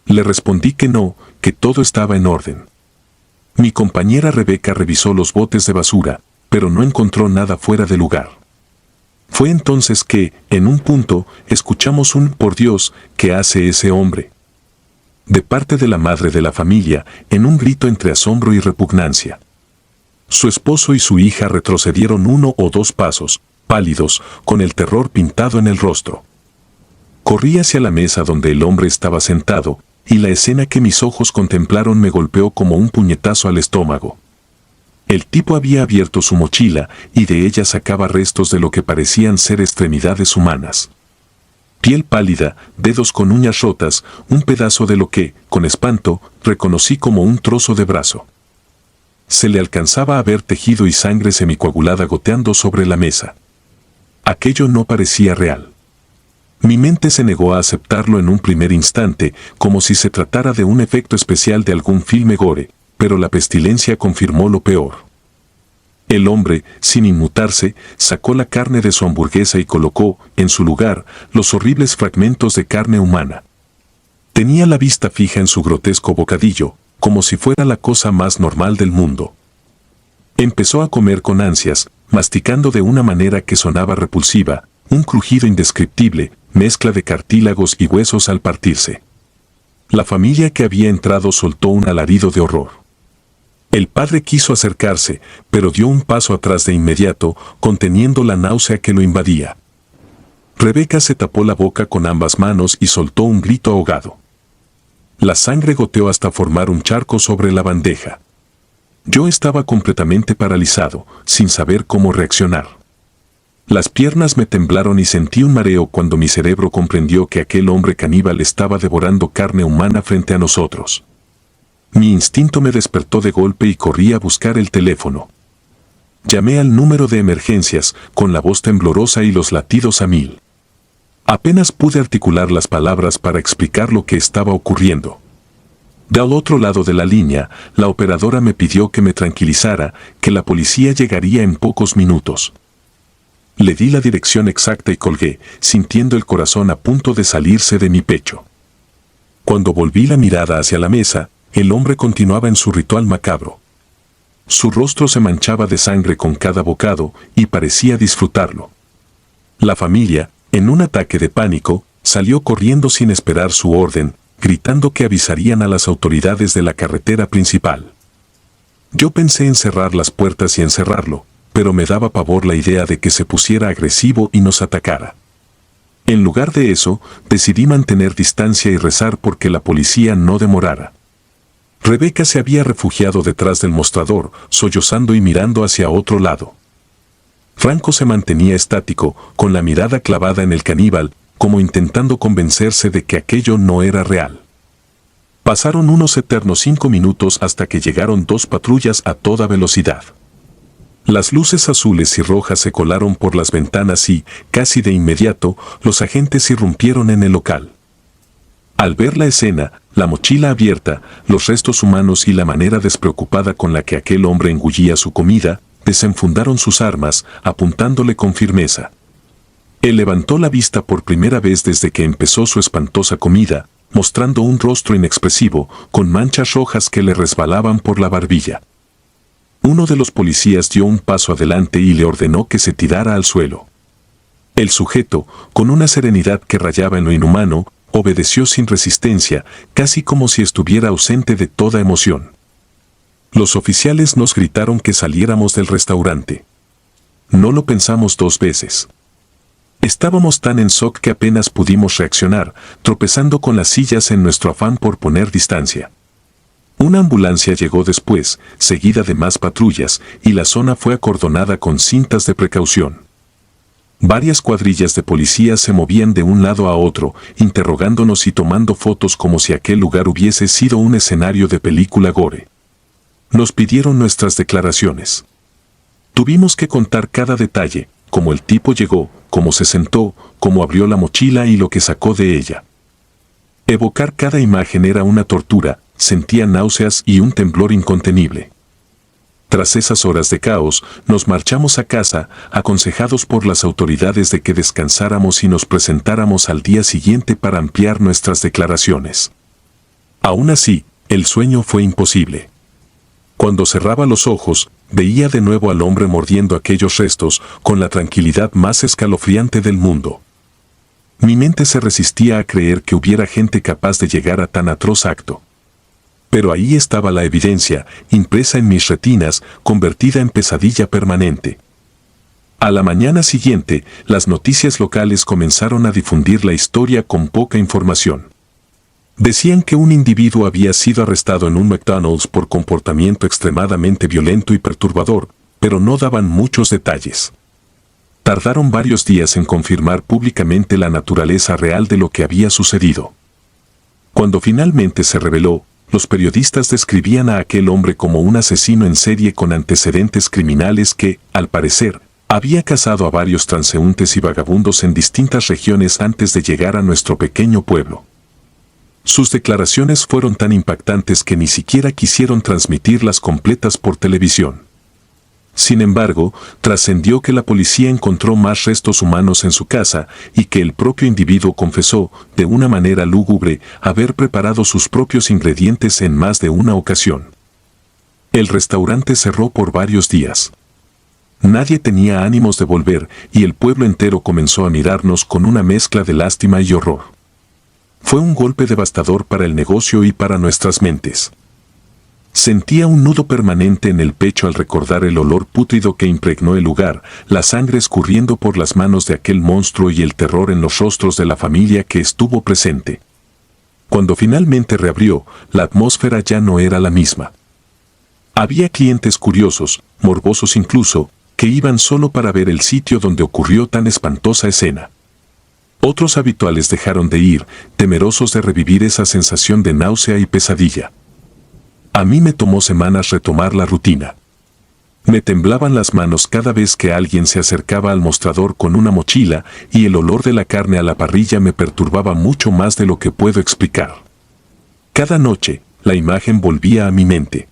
Le respondí que no, que todo estaba en orden. Mi compañera Rebeca revisó los botes de basura, pero no encontró nada fuera de lugar. Fue entonces que, en un punto, escuchamos un «por Dios, ¿qué hace ese hombre?», de parte de la madre de la familia, en un grito entre asombro y repugnancia. Su esposo y su hija retrocedieron 1 o 2 pasos, pálidos, con el terror pintado en el rostro. Corrí hacia la mesa donde el hombre estaba sentado, y la escena que mis ojos contemplaron me golpeó como un puñetazo al estómago. El tipo había abierto su mochila, y de ella sacaba restos de lo que parecían ser extremidades humanas. Piel pálida, dedos con uñas rotas, un pedazo de lo que, con espanto, reconocí como un trozo de brazo. Se le alcanzaba a ver tejido y sangre semicoagulada goteando sobre la mesa. Aquello no parecía real. Mi mente se negó a aceptarlo en un primer instante, como si se tratara de un efecto especial de algún filme gore, pero la pestilencia confirmó lo peor. El hombre, sin inmutarse, sacó la carne de su hamburguesa y colocó, en su lugar, los horribles fragmentos de carne humana. Tenía la vista fija en su grotesco bocadillo, como si fuera la cosa más normal del mundo. Empezó a comer con ansias, masticando de una manera que sonaba repulsiva, un crujido indescriptible, mezcla de cartílagos y huesos al partirse. La familia que había entrado soltó un alarido de horror. El padre quiso acercarse, pero dio un paso atrás de inmediato, conteniendo la náusea que lo invadía. Rebeca se tapó la boca con ambas manos y soltó un grito ahogado. La sangre goteó hasta formar un charco sobre la bandeja. Yo estaba completamente paralizado, sin saber cómo reaccionar. Las piernas me temblaron y sentí un mareo cuando mi cerebro comprendió que aquel hombre caníbal estaba devorando carne humana frente a nosotros. Mi instinto me despertó de golpe y corrí a buscar el teléfono. Llamé al número de emergencias, con la voz temblorosa y los latidos a 1000. Apenas pude articular las palabras para explicar lo que estaba ocurriendo. Del otro lado de la línea, la operadora me pidió que me tranquilizara, que la policía llegaría en pocos minutos. Le di la dirección exacta y colgué, sintiendo el corazón a punto de salirse de mi pecho. Cuando volví la mirada hacia la mesa, el hombre continuaba en su ritual macabro. Su rostro se manchaba de sangre con cada bocado y parecía disfrutarlo. La familia, en un ataque de pánico, salió corriendo sin esperar su orden, gritando que avisarían a las autoridades de la carretera principal. Yo pensé en cerrar las puertas y encerrarlo, pero me daba pavor la idea de que se pusiera agresivo y nos atacara. En lugar de eso, decidí mantener distancia y rezar porque la policía no demorara. Rebeca se había refugiado detrás del mostrador, sollozando y mirando hacia otro lado. Franco se mantenía estático, con la mirada clavada en el caníbal, como intentando convencerse de que aquello no era real. Pasaron unos eternos 5 minutos hasta que llegaron 2 patrullas a toda velocidad. Las luces azules y rojas se colaron por las ventanas y, casi de inmediato, los agentes irrumpieron en el local. Al ver la escena, la mochila abierta, los restos humanos y la manera despreocupada con la que aquel hombre engullía su comida, desenfundaron sus armas, apuntándole con firmeza. Él levantó la vista por primera vez desde que empezó su espantosa comida, mostrando un rostro inexpresivo, con manchas rojas que le resbalaban por la barbilla. Uno de los policías dio un paso adelante y le ordenó que se tirara al suelo. El sujeto, con una serenidad que rayaba en lo inhumano, obedeció sin resistencia, casi como si estuviera ausente de toda emoción. Los oficiales nos gritaron que saliéramos del restaurante. No lo pensamos 2 veces. Estábamos tan en shock que apenas pudimos reaccionar, tropezando con las sillas en nuestro afán por poner distancia. Una ambulancia llegó después, seguida de más patrullas, y la zona fue acordonada con cintas de precaución. Varias cuadrillas de policías se movían de un lado a otro, interrogándonos y tomando fotos como si aquel lugar hubiese sido un escenario de película gore. Nos pidieron nuestras declaraciones. Tuvimos que contar cada detalle, cómo el tipo llegó, cómo se sentó, cómo abrió la mochila y lo que sacó de ella. Evocar cada imagen era una tortura, sentía náuseas y un temblor incontenible. Tras esas horas de caos, nos marchamos a casa, aconsejados por las autoridades de que descansáramos y nos presentáramos al día siguiente para ampliar nuestras declaraciones. Aún así, el sueño fue imposible. Cuando cerraba los ojos, veía de nuevo al hombre mordiendo aquellos restos con la tranquilidad más escalofriante del mundo. Mi mente se resistía a creer que hubiera gente capaz de llegar a tan atroz acto. Pero ahí estaba la evidencia, impresa en mis retinas, convertida en pesadilla permanente. A la mañana siguiente, las noticias locales comenzaron a difundir la historia con poca información. Decían que un individuo había sido arrestado en un McDonald's por comportamiento extremadamente violento y perturbador, pero no daban muchos detalles. Tardaron varios días en confirmar públicamente la naturaleza real de lo que había sucedido. Cuando finalmente se reveló, los periodistas describían a aquel hombre como un asesino en serie con antecedentes criminales que, al parecer, había cazado a varios transeúntes y vagabundos en distintas regiones antes de llegar a nuestro pequeño pueblo. Sus declaraciones fueron tan impactantes que ni siquiera quisieron transmitirlas completas por televisión. Sin embargo, trascendió que la policía encontró más restos humanos en su casa y que el propio individuo confesó, de una manera lúgubre, haber preparado sus propios ingredientes en más de una ocasión. El restaurante cerró por varios días. Nadie tenía ánimos de volver y el pueblo entero comenzó a mirarnos con una mezcla de lástima y horror. Fue un golpe devastador para el negocio y para nuestras mentes. Sentía un nudo permanente en el pecho al recordar el olor pútrido que impregnó el lugar, la sangre escurriendo por las manos de aquel monstruo y el terror en los rostros de la familia que estuvo presente. Cuando finalmente reabrió, la atmósfera ya no era la misma. Había clientes curiosos, morbosos incluso, que iban solo para ver el sitio donde ocurrió tan espantosa escena. Otros habituales dejaron de ir, temerosos de revivir esa sensación de náusea y pesadilla. A mí me tomó semanas retomar la rutina. Me temblaban las manos cada vez que alguien se acercaba al mostrador con una mochila y el olor de la carne a la parrilla me perturbaba mucho más de lo que puedo explicar. Cada noche, la imagen volvía a mi mente.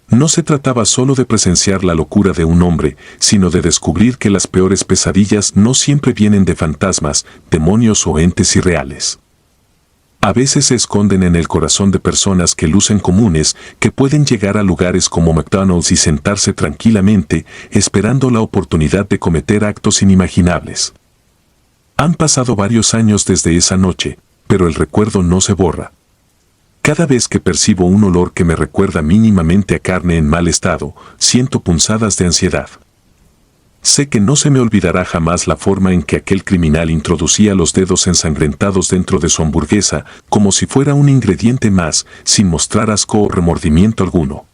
No se trataba solo de presenciar la locura de un hombre, sino de descubrir que las peores pesadillas no siempre vienen de fantasmas, demonios o entes irreales. A veces se esconden en el corazón de personas que lucen comunes, que pueden llegar a lugares como McDonald's y sentarse tranquilamente, esperando la oportunidad de cometer actos inimaginables. Han pasado varios años desde esa noche, pero el recuerdo no se borra. Cada vez que percibo un olor que me recuerda mínimamente a carne en mal estado, siento punzadas de ansiedad. Sé que no se me olvidará jamás la forma en que aquel criminal introducía los dedos ensangrentados dentro de su hamburguesa, como si fuera un ingrediente más, sin mostrar asco o remordimiento alguno.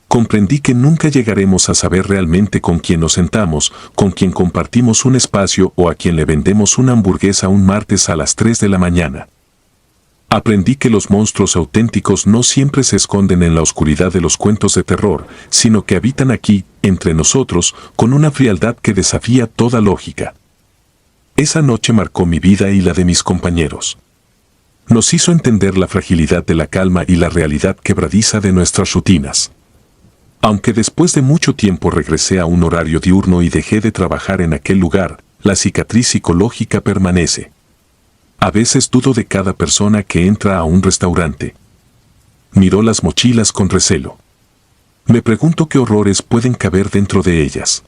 Comprendí que nunca llegaremos a saber realmente con quién nos sentamos, con quién compartimos un espacio o a quien le vendemos una hamburguesa un martes a las 3 de la mañana. Aprendí que los monstruos auténticos no siempre se esconden en la oscuridad de los cuentos de terror, sino que habitan aquí, entre nosotros, con una frialdad que desafía toda lógica. Esa noche marcó mi vida y la de mis compañeros. Nos hizo entender la fragilidad de la calma y la realidad quebradiza de nuestras rutinas. Aunque después de mucho tiempo regresé a un horario diurno y dejé de trabajar en aquel lugar, la cicatriz psicológica permanece. A veces dudo de cada persona que entra a un restaurante. Miro las mochilas con recelo. Me pregunto qué horrores pueden caber dentro de ellas.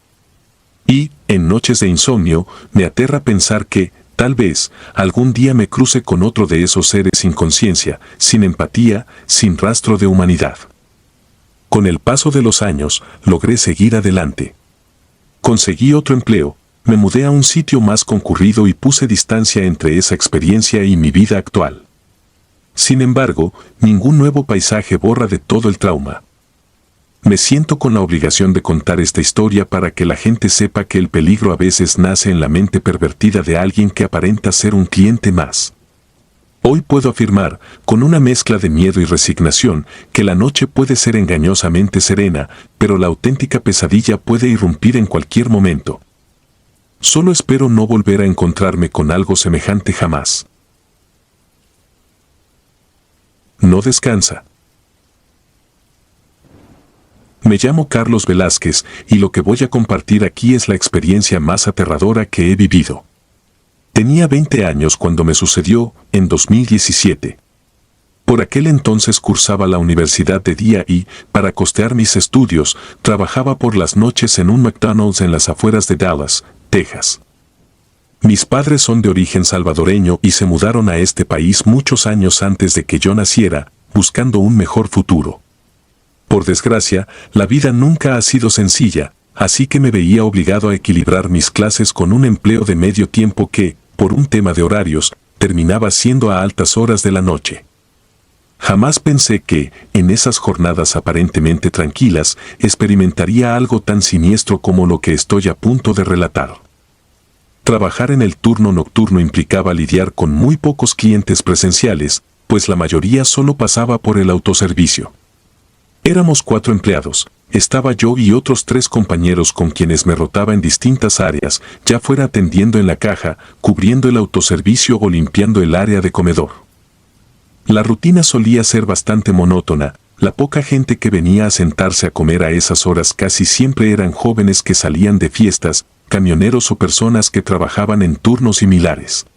Y, en noches de insomnio, me aterra pensar que, tal vez, algún día me cruce con otro de esos seres sin conciencia, sin empatía, sin rastro de humanidad. Con el paso de los años, logré seguir adelante. Conseguí otro empleo. Me mudé a un sitio más concurrido y puse distancia entre esa experiencia y mi vida actual. Sin embargo, ningún nuevo paisaje borra de todo el trauma. Me siento con la obligación de contar esta historia para que la gente sepa que el peligro a veces nace en la mente pervertida de alguien que aparenta ser un cliente más. Hoy puedo afirmar, con una mezcla de miedo y resignación, que la noche puede ser engañosamente serena, pero la auténtica pesadilla puede irrumpir en cualquier momento. Solo espero no volver a encontrarme con algo semejante jamás. No descansa. Me llamo Carlos Velázquez y lo que voy a compartir aquí es la experiencia más aterradora que he vivido. Tenía 20 años cuando me sucedió, en 2017. Por aquel entonces cursaba la universidad de día y, para costear mis estudios, trabajaba por las noches en un McDonald's en las afueras de Dallas, Texas. Mis padres son de origen salvadoreño y se mudaron a este país muchos años antes de que yo naciera, buscando un mejor futuro. Por desgracia, la vida nunca ha sido sencilla, así que me veía obligado a equilibrar mis clases con un empleo de medio tiempo que, por un tema de horarios, terminaba siendo a altas horas de la noche. Jamás pensé que, en esas jornadas aparentemente tranquilas, experimentaría algo tan siniestro como lo que estoy a punto de relatar. Trabajar en el turno nocturno implicaba lidiar con muy pocos clientes presenciales, pues la mayoría solo pasaba por el autoservicio. Éramos 4 empleados, estaba yo y otros 3 compañeros con quienes me rotaba en distintas áreas, ya fuera atendiendo en la caja, cubriendo el autoservicio o limpiando el área de comedor. La rutina solía ser bastante monótona, la poca gente que venía a sentarse a comer a esas horas casi siempre eran jóvenes que salían de fiestas, camioneros o personas que trabajaban en turnos similares.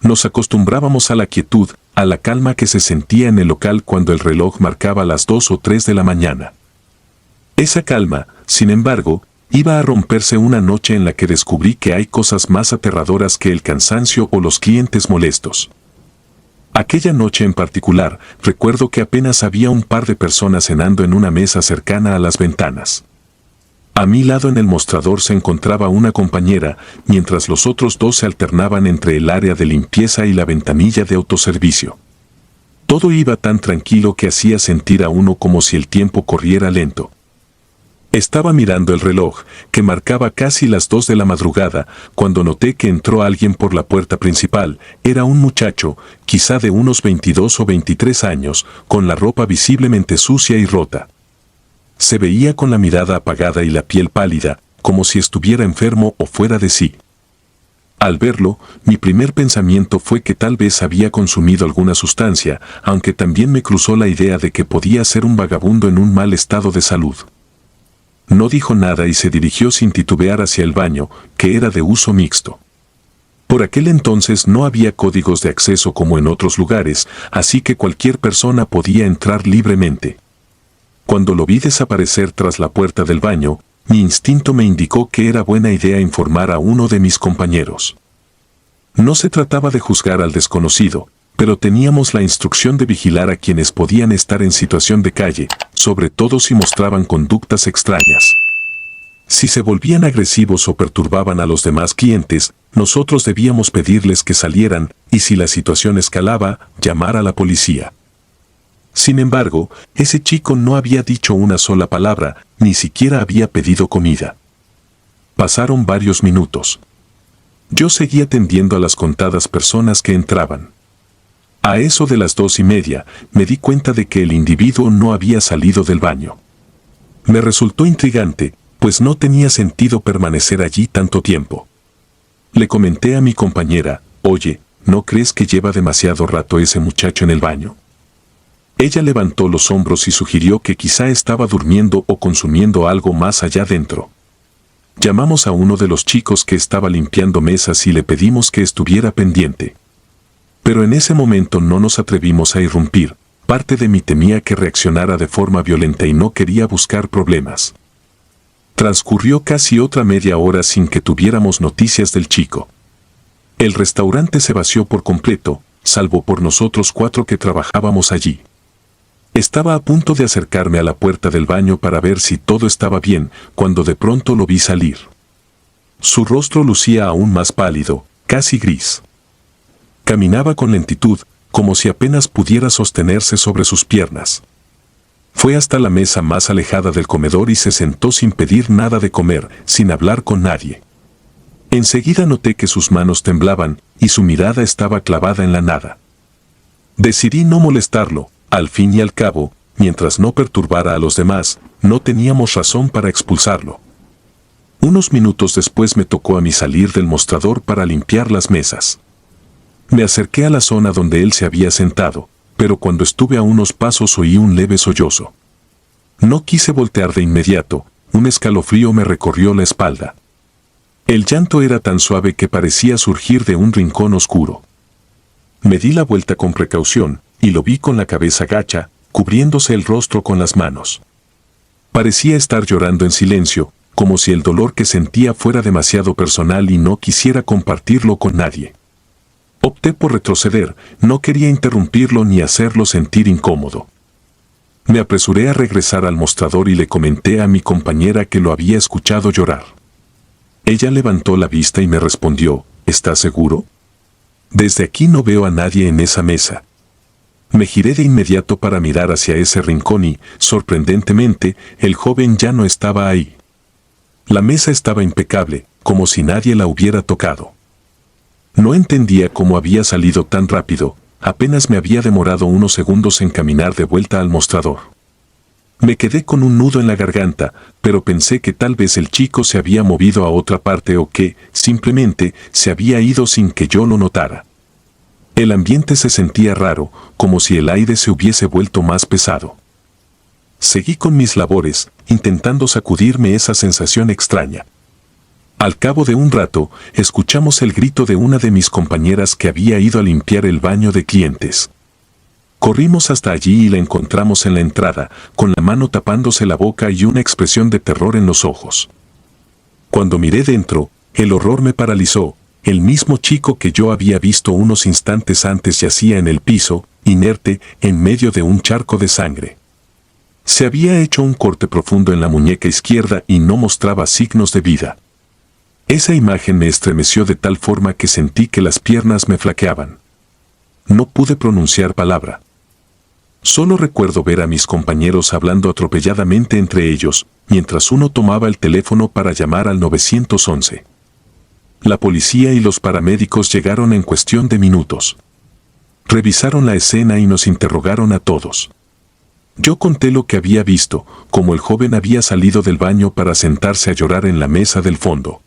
Nos acostumbrábamos a la quietud, a la calma que se sentía en el local cuando el reloj marcaba las 2 o 3 de la mañana. Esa calma, sin embargo, iba a romperse una noche en la que descubrí que hay cosas más aterradoras que el cansancio o los clientes molestos. Aquella noche en particular, recuerdo que apenas había un par de personas cenando en una mesa cercana a las ventanas. A mi lado en el mostrador se encontraba una compañera, mientras los otros 2 se alternaban entre el área de limpieza y la ventanilla de autoservicio. Todo iba tan tranquilo que hacía sentir a uno como si el tiempo corriera lento. Estaba mirando el reloj, que marcaba casi las 2 de la madrugada, cuando noté que entró alguien por la puerta principal. Era un muchacho, quizá de unos 22 o 23 años, con la ropa visiblemente sucia y rota. Se veía con la mirada apagada y la piel pálida, como si estuviera enfermo o fuera de sí. Al verlo, mi primer pensamiento fue que tal vez había consumido alguna sustancia, aunque también me cruzó la idea de que podía ser un vagabundo en un mal estado de salud. No dijo nada y se dirigió sin titubear hacia el baño, que era de uso mixto. Por aquel entonces no había códigos de acceso como en otros lugares, así que cualquier persona podía entrar libremente. Cuando lo vi desaparecer tras la puerta del baño, mi instinto me indicó que era buena idea informar a uno de mis compañeros. No se trataba de juzgar al desconocido, pero teníamos la instrucción de vigilar a quienes podían estar en situación de calle, sobre todo si mostraban conductas extrañas. Si se volvían agresivos o perturbaban a los demás clientes, nosotros debíamos pedirles que salieran y si la situación escalaba, llamar a la policía. Sin embargo, ese chico no había dicho una sola palabra, ni siquiera había pedido comida. Pasaron varios minutos. Yo seguía atendiendo a las contadas personas que entraban. A eso de las 2:30, me di cuenta de que el individuo no había salido del baño. Me resultó intrigante, pues no tenía sentido permanecer allí tanto tiempo. Le comenté a mi compañera, oye, ¿no crees que lleva demasiado rato ese muchacho en el baño? Ella levantó los hombros y sugirió que quizá estaba durmiendo o consumiendo algo más allá dentro. Llamamos a uno de los chicos que estaba limpiando mesas y le pedimos que estuviera pendiente. Pero en ese momento no nos atrevimos a irrumpir, parte de mí temía que reaccionara de forma violenta y no quería buscar problemas. Transcurrió casi otra media hora sin que tuviéramos noticias del chico. El restaurante se vació por completo, salvo por nosotros 4 que trabajábamos allí. Estaba a punto de acercarme a la puerta del baño para ver si todo estaba bien, cuando de pronto lo vi salir. Su rostro lucía aún más pálido, casi gris. Caminaba con lentitud, como si apenas pudiera sostenerse sobre sus piernas. Fue hasta la mesa más alejada del comedor y se sentó sin pedir nada de comer, sin hablar con nadie. Enseguida noté que sus manos temblaban y su mirada estaba clavada en la nada. Decidí no molestarlo. Al fin y al cabo, mientras no perturbara a los demás, no teníamos razón para expulsarlo. Unos minutos después me tocó a mí salir del mostrador para limpiar las mesas. Me acerqué a la zona donde él se había sentado, pero cuando estuve a unos pasos oí un leve sollozo. No quise voltear de inmediato, un escalofrío me recorrió la espalda. El llanto era tan suave que parecía surgir de un rincón oscuro. Me di la vuelta con precaución, y lo vi con la cabeza gacha, cubriéndose el rostro con las manos. Parecía estar llorando en silencio, como si el dolor que sentía fuera demasiado personal y no quisiera compartirlo con nadie. Opté por retroceder, no quería interrumpirlo ni hacerlo sentir incómodo. Me apresuré a regresar al mostrador y le comenté a mi compañera que lo había escuchado llorar. Ella levantó la vista y me respondió, ¿estás seguro? Desde aquí no veo a nadie en esa mesa. Me giré de inmediato para mirar hacia ese rincón y, sorprendentemente, el joven ya no estaba ahí. La mesa estaba impecable, como si nadie la hubiera tocado. No entendía cómo había salido tan rápido, apenas me había demorado unos segundos en caminar de vuelta al mostrador. Me quedé con un nudo en la garganta, pero pensé que tal vez el chico se había movido a otra parte o que, simplemente, se había ido sin que yo lo notara. El ambiente se sentía raro, como si el aire se hubiese vuelto más pesado. Seguí con mis labores, intentando sacudirme esa sensación extraña. Al cabo de un rato, escuchamos el grito de una de mis compañeras que había ido a limpiar el baño de clientes. Corrimos hasta allí y la encontramos en la entrada, con la mano tapándose la boca y una expresión de terror en los ojos. Cuando miré dentro, el horror me paralizó. El mismo chico que yo había visto unos instantes antes yacía en el piso, inerte, en medio de un charco de sangre. Se había hecho un corte profundo en la muñeca izquierda y no mostraba signos de vida. Esa imagen me estremeció de tal forma que sentí que las piernas me flaqueaban. No pude pronunciar palabra. Solo recuerdo ver a mis compañeros hablando atropelladamente entre ellos, mientras uno tomaba el teléfono para llamar al 911. La policía y los paramédicos llegaron en cuestión de minutos. Revisaron la escena y nos interrogaron a todos. Yo conté lo que había visto, como el joven había salido del baño para sentarse a llorar en la mesa del fondo.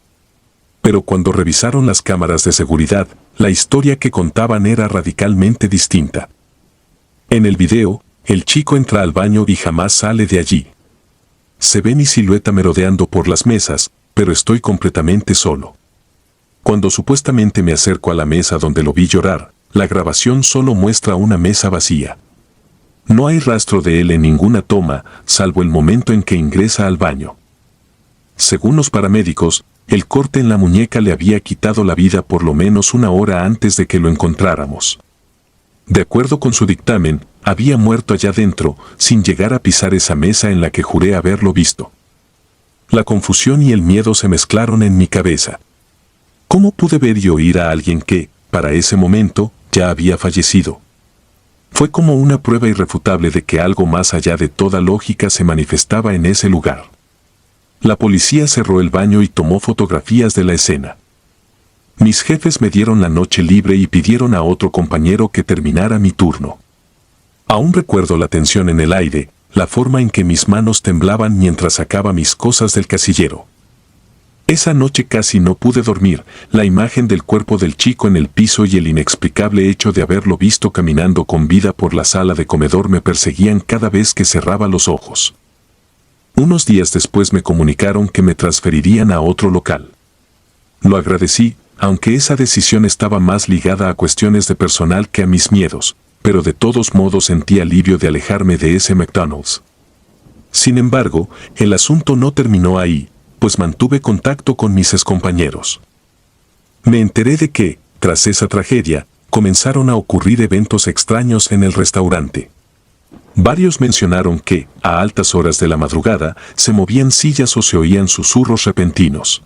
Pero cuando revisaron las cámaras de seguridad, la historia que contaban era radicalmente distinta. En el video, el chico entra al baño y jamás sale de allí. Se ve mi silueta merodeando por las mesas, pero estoy completamente solo. Cuando supuestamente me acerco a la mesa donde lo vi llorar, la grabación solo muestra una mesa vacía. No hay rastro de él en ninguna toma, salvo el momento en que ingresa al baño. Según los paramédicos, el corte en la muñeca le había quitado la vida por lo menos una hora antes de que lo encontráramos. De acuerdo con su dictamen, había muerto allá dentro, sin llegar a pisar esa mesa en la que juré haberlo visto. La confusión y el miedo se mezclaron en mi cabeza. ¿Cómo pude ver y oír a alguien que, para ese momento, ya había fallecido? Fue como una prueba irrefutable de que algo más allá de toda lógica se manifestaba en ese lugar. La policía cerró el baño y tomó fotografías de la escena. Mis jefes me dieron la noche libre y pidieron a otro compañero que terminara mi turno. Aún recuerdo la tensión en el aire, la forma en que mis manos temblaban mientras sacaba mis cosas del casillero. Esa noche casi no pude dormir, la imagen del cuerpo del chico en el piso y el inexplicable hecho de haberlo visto caminando con vida por la sala de comedor me perseguían cada vez que cerraba los ojos. Unos días después me comunicaron que me transferirían a otro local. Lo agradecí, aunque esa decisión estaba más ligada a cuestiones de personal que a mis miedos, pero de todos modos sentí alivio de alejarme de ese McDonald's. Sin embargo, el asunto no terminó ahí, pues mantuve contacto con mis excompañeros. Me enteré de que, tras esa tragedia, comenzaron a ocurrir eventos extraños en el restaurante. Varios mencionaron que, a altas horas de la madrugada, se movían sillas o se oían susurros repentinos.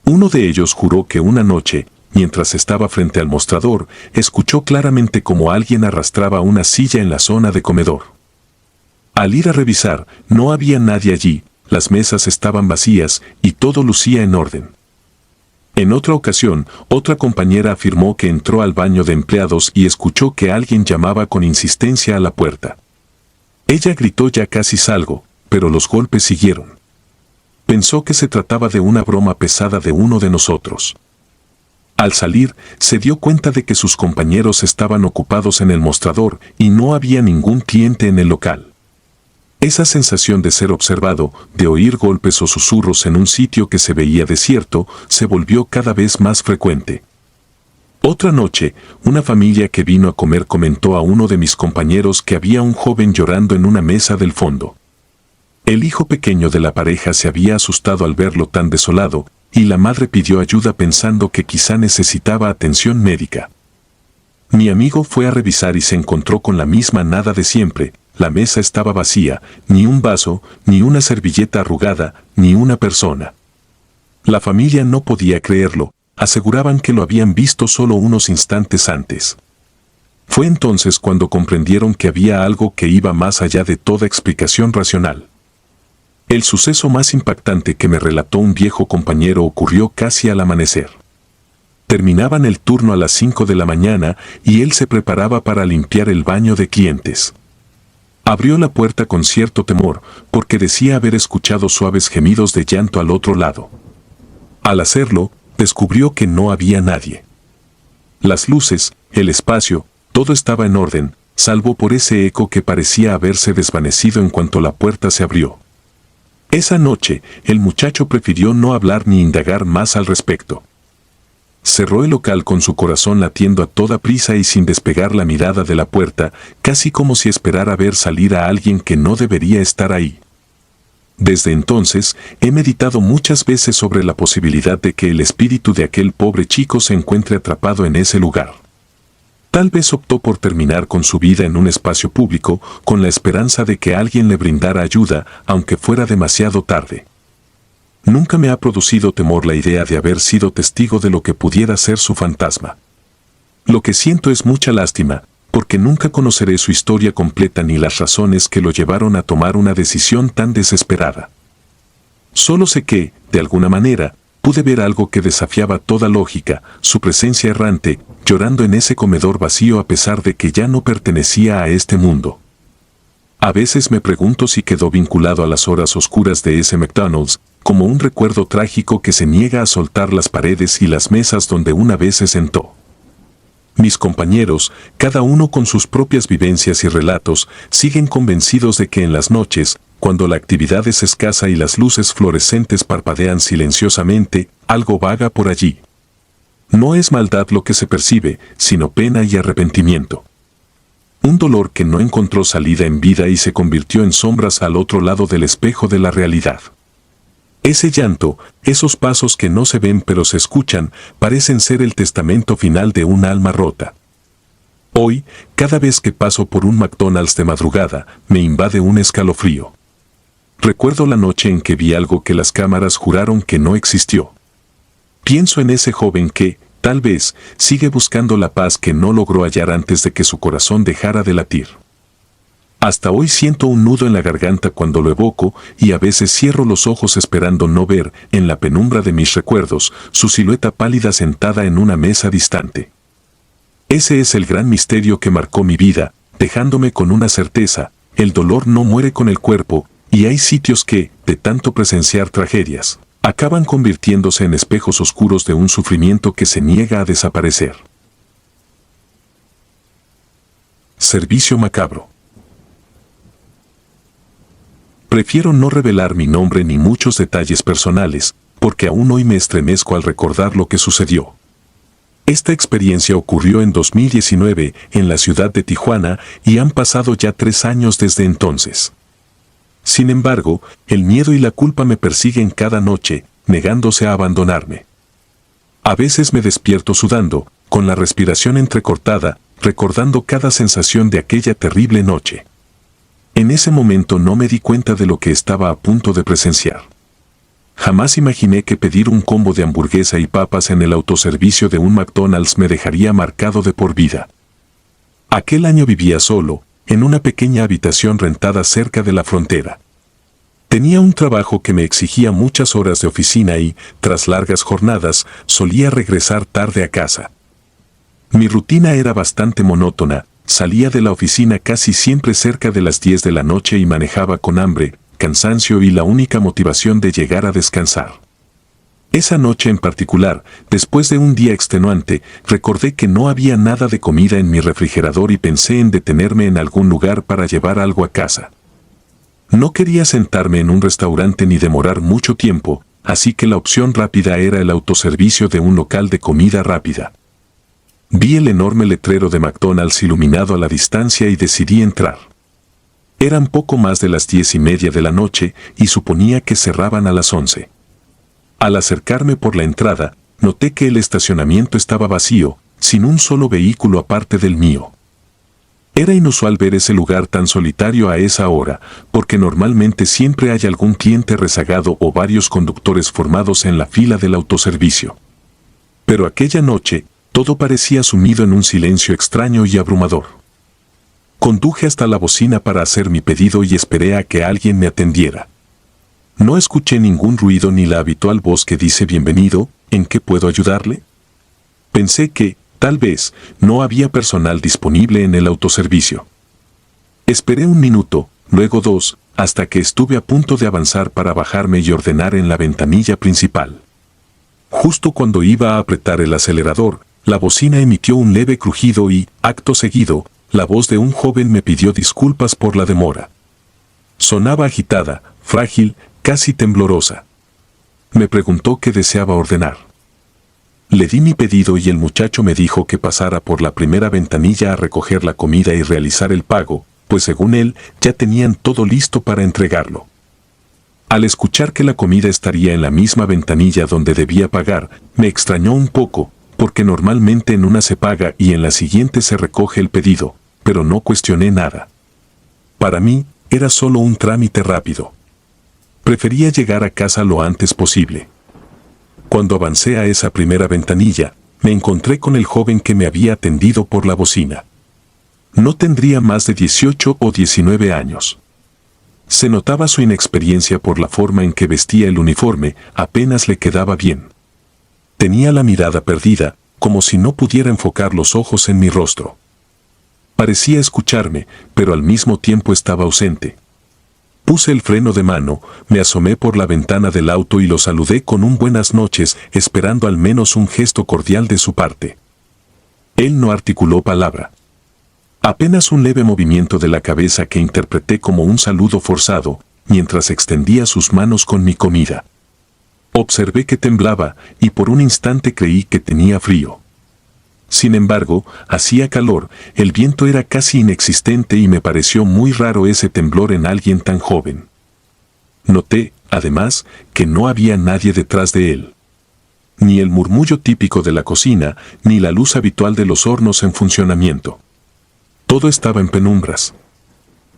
Uno de ellos juró que una noche, mientras estaba frente al mostrador, escuchó claramente como alguien arrastraba una silla en la zona de comedor. Al ir a revisar, no había nadie allí, las mesas estaban vacías y todo lucía en orden. En otra ocasión, otra compañera afirmó que entró al baño de empleados y escuchó que alguien llamaba con insistencia a la puerta. Ella gritó: "Ya casi salgo", pero los golpes siguieron. Pensó que se trataba de una broma pesada de uno de nosotros. Al salir, se dio cuenta de que sus compañeros estaban ocupados en el mostrador y no había ningún cliente en el local. Esa sensación de ser observado, de oír golpes o susurros en un sitio que se veía desierto, se volvió cada vez más frecuente. Otra noche, una familia que vino a comer comentó a uno de mis compañeros que había un joven llorando en una mesa del fondo. El hijo pequeño de la pareja se había asustado al verlo tan desolado, y la madre pidió ayuda pensando que quizá necesitaba atención médica. Mi amigo fue a revisar y se encontró con la misma nada de siempre. La mesa estaba vacía, ni un vaso, ni una servilleta arrugada, ni una persona. La familia no podía creerlo, aseguraban que lo habían visto solo unos instantes antes. Fue entonces cuando comprendieron que había algo que iba más allá de toda explicación racional. El suceso más impactante que me relató un viejo compañero ocurrió casi al amanecer. Terminaban el turno a las 5 de la mañana y él se preparaba para limpiar el baño de clientes. Abrió la puerta con cierto temor, porque decía haber escuchado suaves gemidos de llanto al otro lado. Al hacerlo, descubrió que no había nadie. Las luces, el espacio, todo estaba en orden, salvo por ese eco que parecía haberse desvanecido en cuanto la puerta se abrió. Esa noche, el muchacho prefirió no hablar ni indagar más al respecto. Cerró el local con su corazón latiendo a toda prisa y sin despegar la mirada de la puerta, casi como si esperara ver salir a alguien que no debería estar ahí. Desde entonces, he meditado muchas veces sobre la posibilidad de que el espíritu de aquel pobre chico se encuentre atrapado en ese lugar. Tal vez optó por terminar con su vida en un espacio público, con la esperanza de que alguien le brindara ayuda, aunque fuera demasiado tarde. Nunca me ha producido temor la idea de haber sido testigo de lo que pudiera ser su fantasma. Lo que siento es mucha lástima, porque nunca conoceré su historia completa ni las razones que lo llevaron a tomar una decisión tan desesperada. Solo sé que, de alguna manera, pude ver algo que desafiaba toda lógica, su presencia errante, llorando en ese comedor vacío a pesar de que ya no pertenecía a este mundo. A veces me pregunto si quedó vinculado a las horas oscuras de ese McDonald's, como un recuerdo trágico que se niega a soltar las paredes y las mesas donde una vez se sentó. Mis compañeros, cada uno con sus propias vivencias y relatos, siguen convencidos de que en las noches, cuando la actividad es escasa y las luces fluorescentes parpadean silenciosamente, algo vaga por allí. No es maldad lo que se percibe, sino pena y arrepentimiento. Un dolor que no encontró salida en vida y se convirtió en sombras al otro lado del espejo de la realidad. Ese llanto, esos pasos que no se ven pero se escuchan, parecen ser el testamento final de un alma rota. Hoy, cada vez que paso por un McDonald's de madrugada, me invade un escalofrío. Recuerdo la noche en que vi algo que las cámaras juraron que no existió. Pienso en ese joven que, tal vez, sigue buscando la paz que no logró hallar antes de que su corazón dejara de latir. Hasta hoy siento un nudo en la garganta cuando lo evoco y a veces cierro los ojos esperando no ver, en la penumbra de mis recuerdos, su silueta pálida sentada en una mesa distante. Ese es el gran misterio que marcó mi vida, dejándome con una certeza: el dolor no muere con el cuerpo, y hay sitios que, de tanto presenciar tragedias, acaban convirtiéndose en espejos oscuros de un sufrimiento que se niega a desaparecer. Servicio macabro. Prefiero no revelar mi nombre ni muchos detalles personales, porque aún hoy me estremezco al recordar lo que sucedió. Esta experiencia ocurrió en 2019 en la ciudad de Tijuana y han pasado ya 3 años desde entonces. Sin embargo, el miedo y la culpa me persiguen cada noche, negándose a abandonarme. A veces me despierto sudando, con la respiración entrecortada, recordando cada sensación de aquella terrible noche. En ese momento no me di cuenta de lo que estaba a punto de presenciar. Jamás imaginé que pedir un combo de hamburguesa y papas en el autoservicio de un McDonald's me dejaría marcado de por vida. Aquel año vivía solo, en una pequeña habitación rentada cerca de la frontera. Tenía un trabajo que me exigía muchas horas de oficina y, tras largas jornadas, solía regresar tarde a casa. Mi rutina era bastante monótona. Salía de la oficina casi siempre cerca de las 10 de la noche y manejaba con hambre, cansancio y la única motivación de llegar a descansar. Esa noche en particular, después de un día extenuante, recordé que no había nada de comida en mi refrigerador y pensé en detenerme en algún lugar para llevar algo a casa. No quería sentarme en un restaurante ni demorar mucho tiempo, así que la opción rápida era el autoservicio de un local de comida rápida. Vi el enorme letrero de McDonald's iluminado a la distancia y decidí entrar. Eran poco más de las 10:30 de la noche y suponía que cerraban a las 11. Al acercarme por la entrada, noté que el estacionamiento estaba vacío, sin un solo vehículo aparte del mío. Era inusual ver ese lugar tan solitario a esa hora, porque normalmente siempre hay algún cliente rezagado o varios conductores formados en la fila del autoservicio. Pero aquella noche, todo parecía sumido en un silencio extraño y abrumador. Conduje hasta la bocina para hacer mi pedido y esperé a que alguien me atendiera. No escuché ningún ruido ni la habitual voz que dice bienvenido, ¿en qué puedo ayudarle? Pensé que, tal vez, no había personal disponible en el autoservicio. Esperé 1 minuto, luego 2, hasta que estuve a punto de avanzar para bajarme y ordenar en la ventanilla principal. Justo cuando iba a apretar el acelerador, la bocina emitió un leve crujido y, acto seguido, la voz de un joven me pidió disculpas por la demora. Sonaba agitada, frágil, casi temblorosa. Me preguntó qué deseaba ordenar. Le di mi pedido y el muchacho me dijo que pasara por la primera ventanilla a recoger la comida y realizar el pago, pues según él, ya tenían todo listo para entregarlo. Al escuchar que la comida estaría en la misma ventanilla donde debía pagar, me extrañó un poco, porque normalmente en una se paga y en la siguiente se recoge el pedido, pero no cuestioné nada. Para mí, era solo un trámite rápido. Prefería llegar a casa lo antes posible. Cuando avancé a esa primera ventanilla, me encontré con el joven que me había atendido por la bocina. No tendría más de 18 o 19 años. Se notaba su inexperiencia por la forma en que vestía el uniforme, apenas le quedaba bien. Tenía la mirada perdida, como si no pudiera enfocar los ojos en mi rostro. Parecía escucharme, pero al mismo tiempo estaba ausente. Puse el freno de mano, me asomé por la ventana del auto y lo saludé con un buenas noches, esperando al menos un gesto cordial de su parte. Él no articuló palabra. Apenas un leve movimiento de la cabeza que interpreté como un saludo forzado, mientras extendía sus manos con mi comida. Observé que temblaba y por un instante creí que tenía frío. Sin embargo, hacía calor, el viento era casi inexistente y me pareció muy raro ese temblor en alguien tan joven. Noté, además, que no había nadie detrás de él. Ni el murmullo típico de la cocina, ni la luz habitual de los hornos en funcionamiento. Todo estaba en penumbras.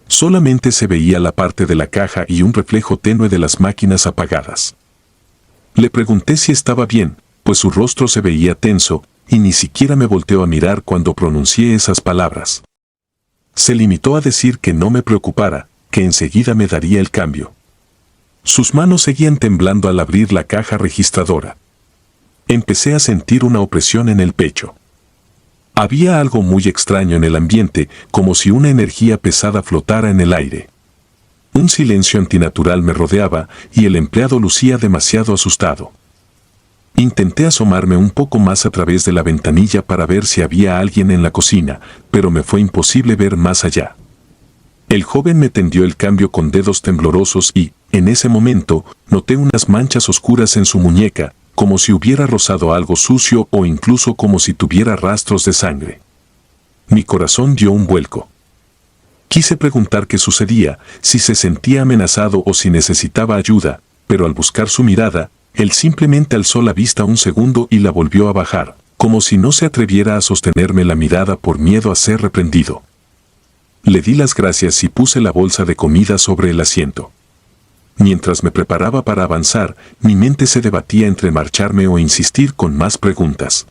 Solamente se veía la parte de la caja y un reflejo tenue de las máquinas apagadas. Le pregunté si estaba bien, pues su rostro se veía tenso, y ni siquiera me volteó a mirar cuando pronuncié esas palabras. Se limitó a decir que no me preocupara, que enseguida me daría el cambio. Sus manos seguían temblando al abrir la caja registradora. Empecé a sentir una opresión en el pecho. Había algo muy extraño en el ambiente, como si una energía pesada flotara en el aire. Un silencio antinatural me rodeaba y el empleado lucía demasiado asustado. Intenté asomarme un poco más a través de la ventanilla para ver si había alguien en la cocina, pero me fue imposible ver más allá. El joven me tendió el cambio con dedos temblorosos y, en ese momento, noté unas manchas oscuras en su muñeca, como si hubiera rozado algo sucio o incluso como si tuviera rastros de sangre. Mi corazón dio un vuelco. Quise preguntar qué sucedía, si se sentía amenazado o si necesitaba ayuda, pero al buscar su mirada, él simplemente alzó la vista un segundo y la volvió a bajar, como si no se atreviera a sostenerme la mirada por miedo a ser reprendido. Le di las gracias y puse la bolsa de comida sobre el asiento. Mientras me preparaba para avanzar, mi mente se debatía entre marcharme o insistir con más preguntas.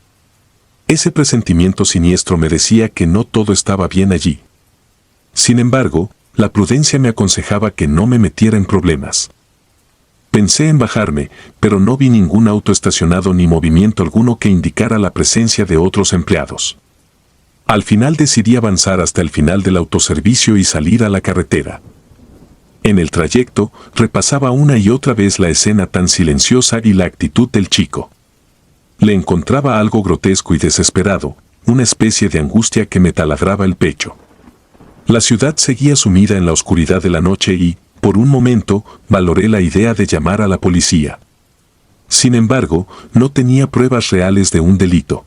Ese presentimiento siniestro me decía que no todo estaba bien allí. Sin embargo, la prudencia me aconsejaba que no me metiera en problemas. Pensé en bajarme, pero no vi ningún auto estacionado ni movimiento alguno que indicara la presencia de otros empleados. Al final decidí avanzar hasta el final del autoservicio y salir a la carretera. En el trayecto, repasaba una y otra vez la escena tan silenciosa y la actitud del chico. Le encontraba algo grotesco y desesperado, una especie de angustia que me taladraba el pecho. La ciudad seguía sumida en la oscuridad de la noche y, por un momento, valoré la idea de llamar a la policía. Sin embargo, no tenía pruebas reales de un delito.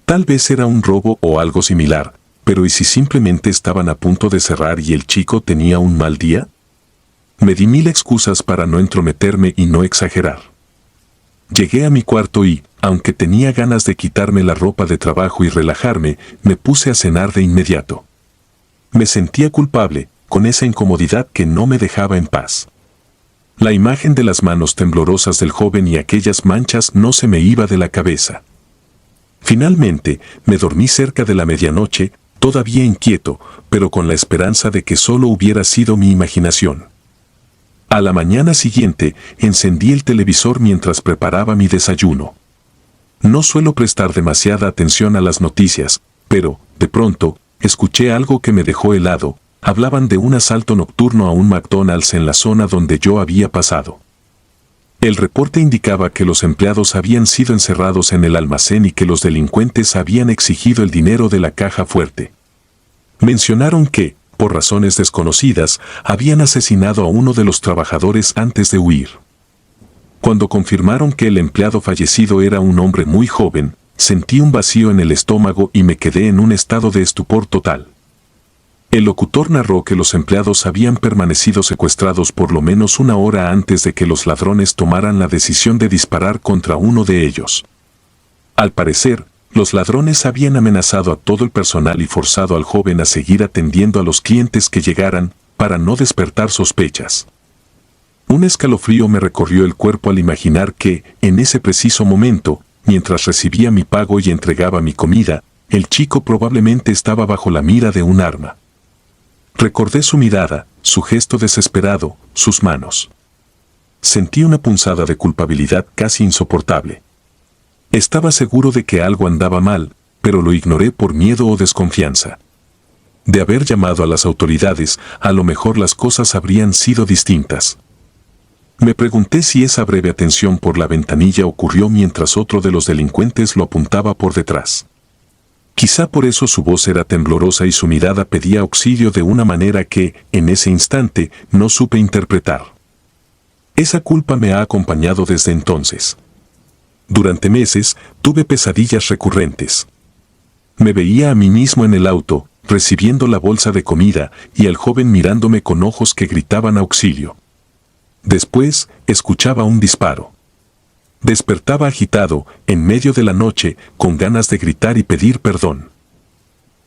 Tal vez era un robo o algo similar, pero ¿y si simplemente estaban a punto de cerrar y el chico tenía un mal día? Me di mil excusas para no entrometerme y no exagerar. Llegué a mi cuarto y, aunque tenía ganas de quitarme la ropa de trabajo y relajarme, me puse a cenar de inmediato. Me sentía culpable, con esa incomodidad que no me dejaba en paz. La imagen de las manos temblorosas del joven y aquellas manchas no se me iba de la cabeza. Finalmente, me dormí cerca de la medianoche, todavía inquieto, pero con la esperanza de que solo hubiera sido mi imaginación. A la mañana siguiente, encendí el televisor mientras preparaba mi desayuno. No suelo prestar demasiada atención a las noticias, pero, de pronto, escuché algo que me dejó helado. Hablaban de un asalto nocturno a un McDonald's en la zona donde yo había pasado. El reporte indicaba que los empleados habían sido encerrados en el almacén y que los delincuentes habían exigido el dinero de la caja fuerte. Mencionaron que, por razones desconocidas, habían asesinado a uno de los trabajadores antes de huir. Cuando confirmaron que el empleado fallecido era un hombre muy joven, sentí un vacío en el estómago y me quedé en un estado de estupor total. El locutor narró que los empleados habían permanecido secuestrados por lo menos una hora antes de que los ladrones tomaran la decisión de disparar contra uno de ellos. Al parecer, los ladrones habían amenazado a todo el personal y forzado al joven a seguir atendiendo a los clientes que llegaran, para no despertar sospechas. Un escalofrío me recorrió el cuerpo al imaginar que, en ese preciso momento, mientras recibía mi pago y entregaba mi comida, el chico probablemente estaba bajo la mira de un arma. Recordé su mirada, su gesto desesperado, sus manos. Sentí una punzada de culpabilidad casi insoportable. Estaba seguro de que algo andaba mal, pero lo ignoré por miedo o desconfianza. De haber llamado a las autoridades, a lo mejor las cosas habrían sido distintas. Me pregunté si esa breve atención por la ventanilla ocurrió mientras otro de los delincuentes lo apuntaba por detrás. Quizá por eso su voz era temblorosa y su mirada pedía auxilio de una manera que, en ese instante, no supe interpretar. Esa culpa me ha acompañado desde entonces. Durante meses, tuve pesadillas recurrentes. Me veía a mí mismo en el auto, recibiendo la bolsa de comida, y al joven mirándome con ojos que gritaban auxilio. Después, escuchaba un disparo. Despertaba agitado, en medio de la noche, con ganas de gritar y pedir perdón.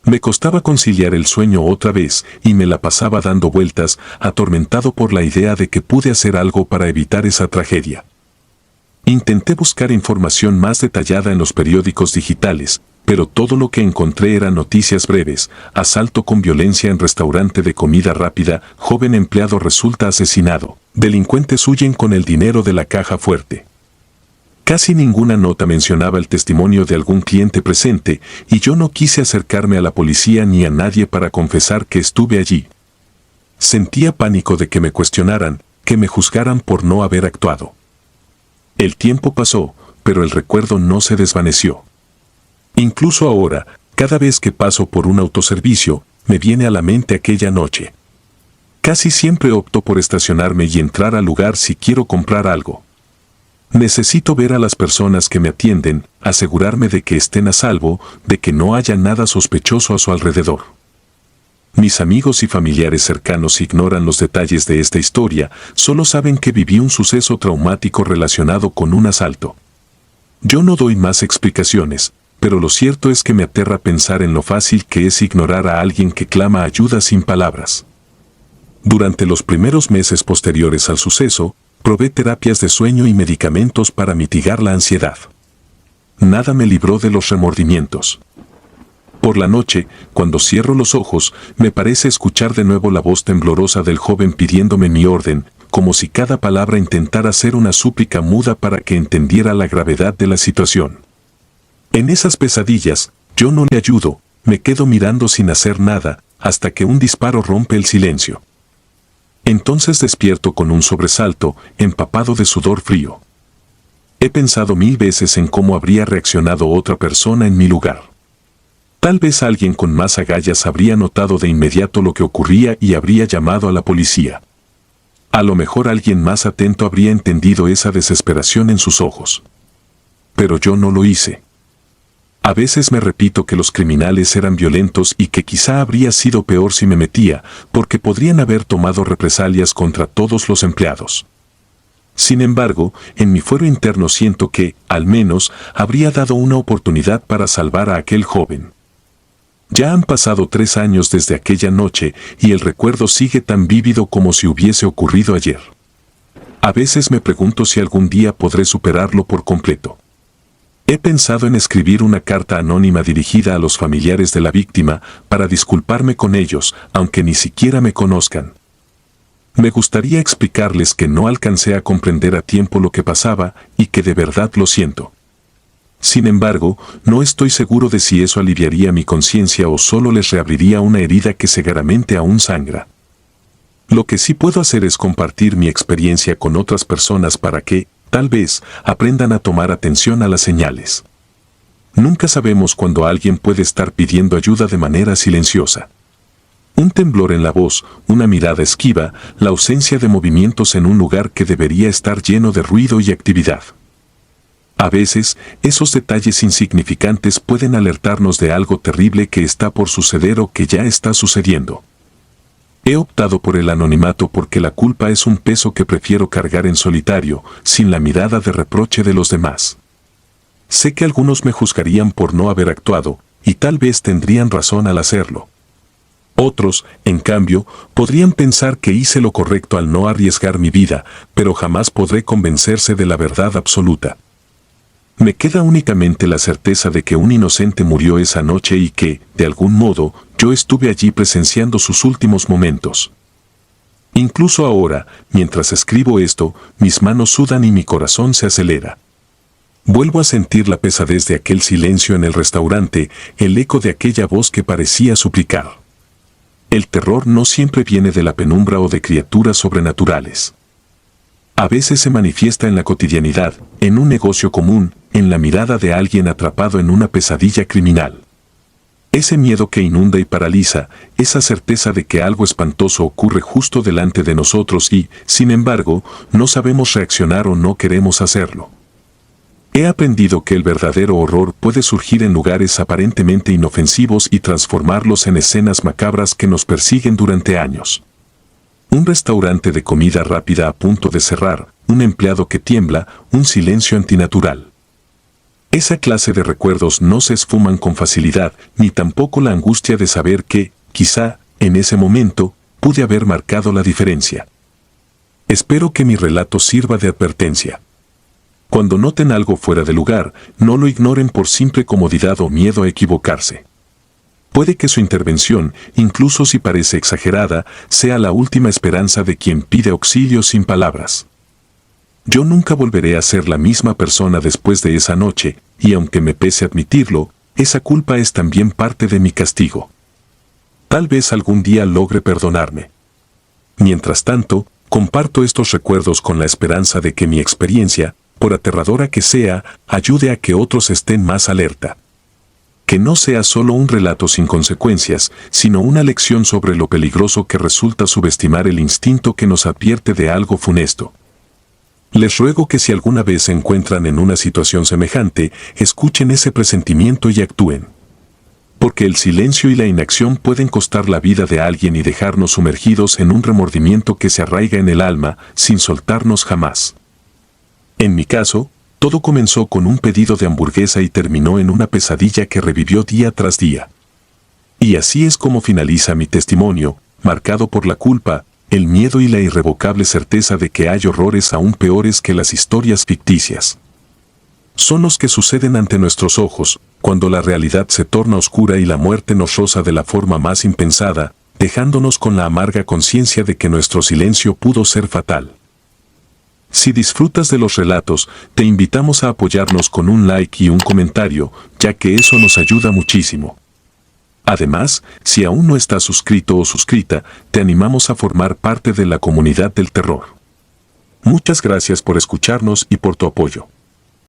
Me costaba conciliar el sueño otra vez, y me la pasaba dando vueltas, atormentado por la idea de que pude hacer algo para evitar esa tragedia. Intenté buscar información más detallada en los periódicos digitales, pero todo lo que encontré eran noticias breves: asalto con violencia en restaurante de comida rápida, joven empleado resulta asesinado, delincuentes huyen con el dinero de la caja fuerte. Casi ninguna nota mencionaba el testimonio de algún cliente presente, y yo no quise acercarme a la policía ni a nadie para confesar que estuve allí. Sentía pánico de que me cuestionaran, que me juzgaran por no haber actuado. El tiempo pasó, pero el recuerdo no se desvaneció. Incluso ahora, cada vez que paso por un autoservicio, me viene a la mente aquella noche. Casi siempre opto por estacionarme y entrar al lugar si quiero comprar algo. Necesito ver a las personas que me atienden, asegurarme de que estén a salvo, de que no haya nada sospechoso a su alrededor. Mis amigos y familiares cercanos ignoran los detalles de esta historia, solo saben que viví un suceso traumático relacionado con un asalto. Yo no doy más explicaciones, pero lo cierto es que me aterra pensar en lo fácil que es ignorar a alguien que clama ayuda sin palabras. Durante los primeros meses posteriores al suceso, probé terapias de sueño y medicamentos para mitigar la ansiedad. Nada me libró de los remordimientos. Por la noche, cuando cierro los ojos, me parece escuchar de nuevo la voz temblorosa del joven pidiéndome mi orden, como si cada palabra intentara ser una súplica muda para que entendiera la gravedad de la situación. En esas pesadillas, yo no le ayudo, me quedo mirando sin hacer nada, hasta que un disparo rompe el silencio. Entonces despierto con un sobresalto, empapado de sudor frío. He pensado 1000 veces en cómo habría reaccionado otra persona en mi lugar. Tal vez alguien con más agallas habría notado de inmediato lo que ocurría y habría llamado a la policía. A lo mejor alguien más atento habría entendido esa desesperación en sus ojos. Pero yo no lo hice. A veces me repito que los criminales eran violentos y que quizá habría sido peor si me metía, porque podrían haber tomado represalias contra todos los empleados. Sin embargo, en mi fuero interno siento que, al menos, habría dado una oportunidad para salvar a aquel joven. Ya han pasado 3 años desde aquella noche y el recuerdo sigue tan vívido como si hubiese ocurrido ayer. A veces me pregunto si algún día podré superarlo por completo. He pensado en escribir una carta anónima dirigida a los familiares de la víctima para disculparme con ellos, aunque ni siquiera me conozcan. Me gustaría explicarles que no alcancé a comprender a tiempo lo que pasaba y que de verdad lo siento. Sin embargo, no estoy seguro de si eso aliviaría mi conciencia o solo les reabriría una herida que seguramente aún sangra. Lo que sí puedo hacer es compartir mi experiencia con otras personas para que, tal vez, aprendan a tomar atención a las señales. Nunca sabemos cuándo alguien puede estar pidiendo ayuda de manera silenciosa. Un temblor en la voz, una mirada esquiva, la ausencia de movimientos en un lugar que debería estar lleno de ruido y actividad. A veces, esos detalles insignificantes pueden alertarnos de algo terrible que está por suceder o que ya está sucediendo. He optado por el anonimato porque la culpa es un peso que prefiero cargar en solitario, sin la mirada de reproche de los demás. Sé que algunos me juzgarían por no haber actuado, y tal vez tendrían razón al hacerlo. Otros, en cambio, podrían pensar que hice lo correcto al no arriesgar mi vida, pero jamás podré convencerse de la verdad absoluta. Me queda únicamente la certeza de que un inocente murió esa noche y que, de algún modo, yo estuve allí presenciando sus últimos momentos. Incluso ahora, mientras escribo esto, mis manos sudan y mi corazón se acelera. Vuelvo a sentir la pesadez de aquel silencio en el restaurante, el eco de aquella voz que parecía suplicar. El terror no siempre viene de la penumbra o de criaturas sobrenaturales. A veces se manifiesta en la cotidianidad, en un negocio común, en la mirada de alguien atrapado en una pesadilla criminal. Ese miedo que inunda y paraliza, esa certeza de que algo espantoso ocurre justo delante de nosotros y, sin embargo, no sabemos reaccionar o no queremos hacerlo. He aprendido que el verdadero horror puede surgir en lugares aparentemente inofensivos y transformarlos en escenas macabras que nos persiguen durante años. Un restaurante de comida rápida a punto de cerrar, un empleado que tiembla, un silencio antinatural. Esa clase de recuerdos no se esfuman con facilidad, ni tampoco la angustia de saber que, quizá, en ese momento, pude haber marcado la diferencia. Espero que mi relato sirva de advertencia. Cuando noten algo fuera de lugar, no lo ignoren por simple comodidad o miedo a equivocarse. Puede que su intervención, incluso si parece exagerada, sea la última esperanza de quien pide auxilio sin palabras. Yo nunca volveré a ser la misma persona después de esa noche, y aunque me pese admitirlo, esa culpa es también parte de mi castigo. Tal vez algún día logre perdonarme. Mientras tanto, comparto estos recuerdos con la esperanza de que mi experiencia, por aterradora que sea, ayude a que otros estén más alerta. Que no sea solo un relato sin consecuencias, sino una lección sobre lo peligroso que resulta subestimar el instinto que nos advierte de algo funesto. Les ruego que si alguna vez se encuentran en una situación semejante, escuchen ese presentimiento y actúen. Porque el silencio y la inacción pueden costar la vida de alguien y dejarnos sumergidos en un remordimiento que se arraiga en el alma, sin soltarnos jamás. En mi caso, todo comenzó con un pedido de hamburguesa y terminó en una pesadilla que revivió día tras día. Y así es como finaliza mi testimonio, marcado por la culpa, el miedo y la irrevocable certeza de que hay horrores aún peores que las historias ficticias. Son los que suceden ante nuestros ojos, cuando la realidad se torna oscura y la muerte nos roza de la forma más impensada, dejándonos con la amarga conciencia de que nuestro silencio pudo ser fatal. Si disfrutas de los relatos, te invitamos a apoyarnos con un like y un comentario, ya que eso nos ayuda muchísimo. Además, si aún no estás suscrito o suscrita, te animamos a formar parte de la comunidad del terror. Muchas gracias por escucharnos y por tu apoyo.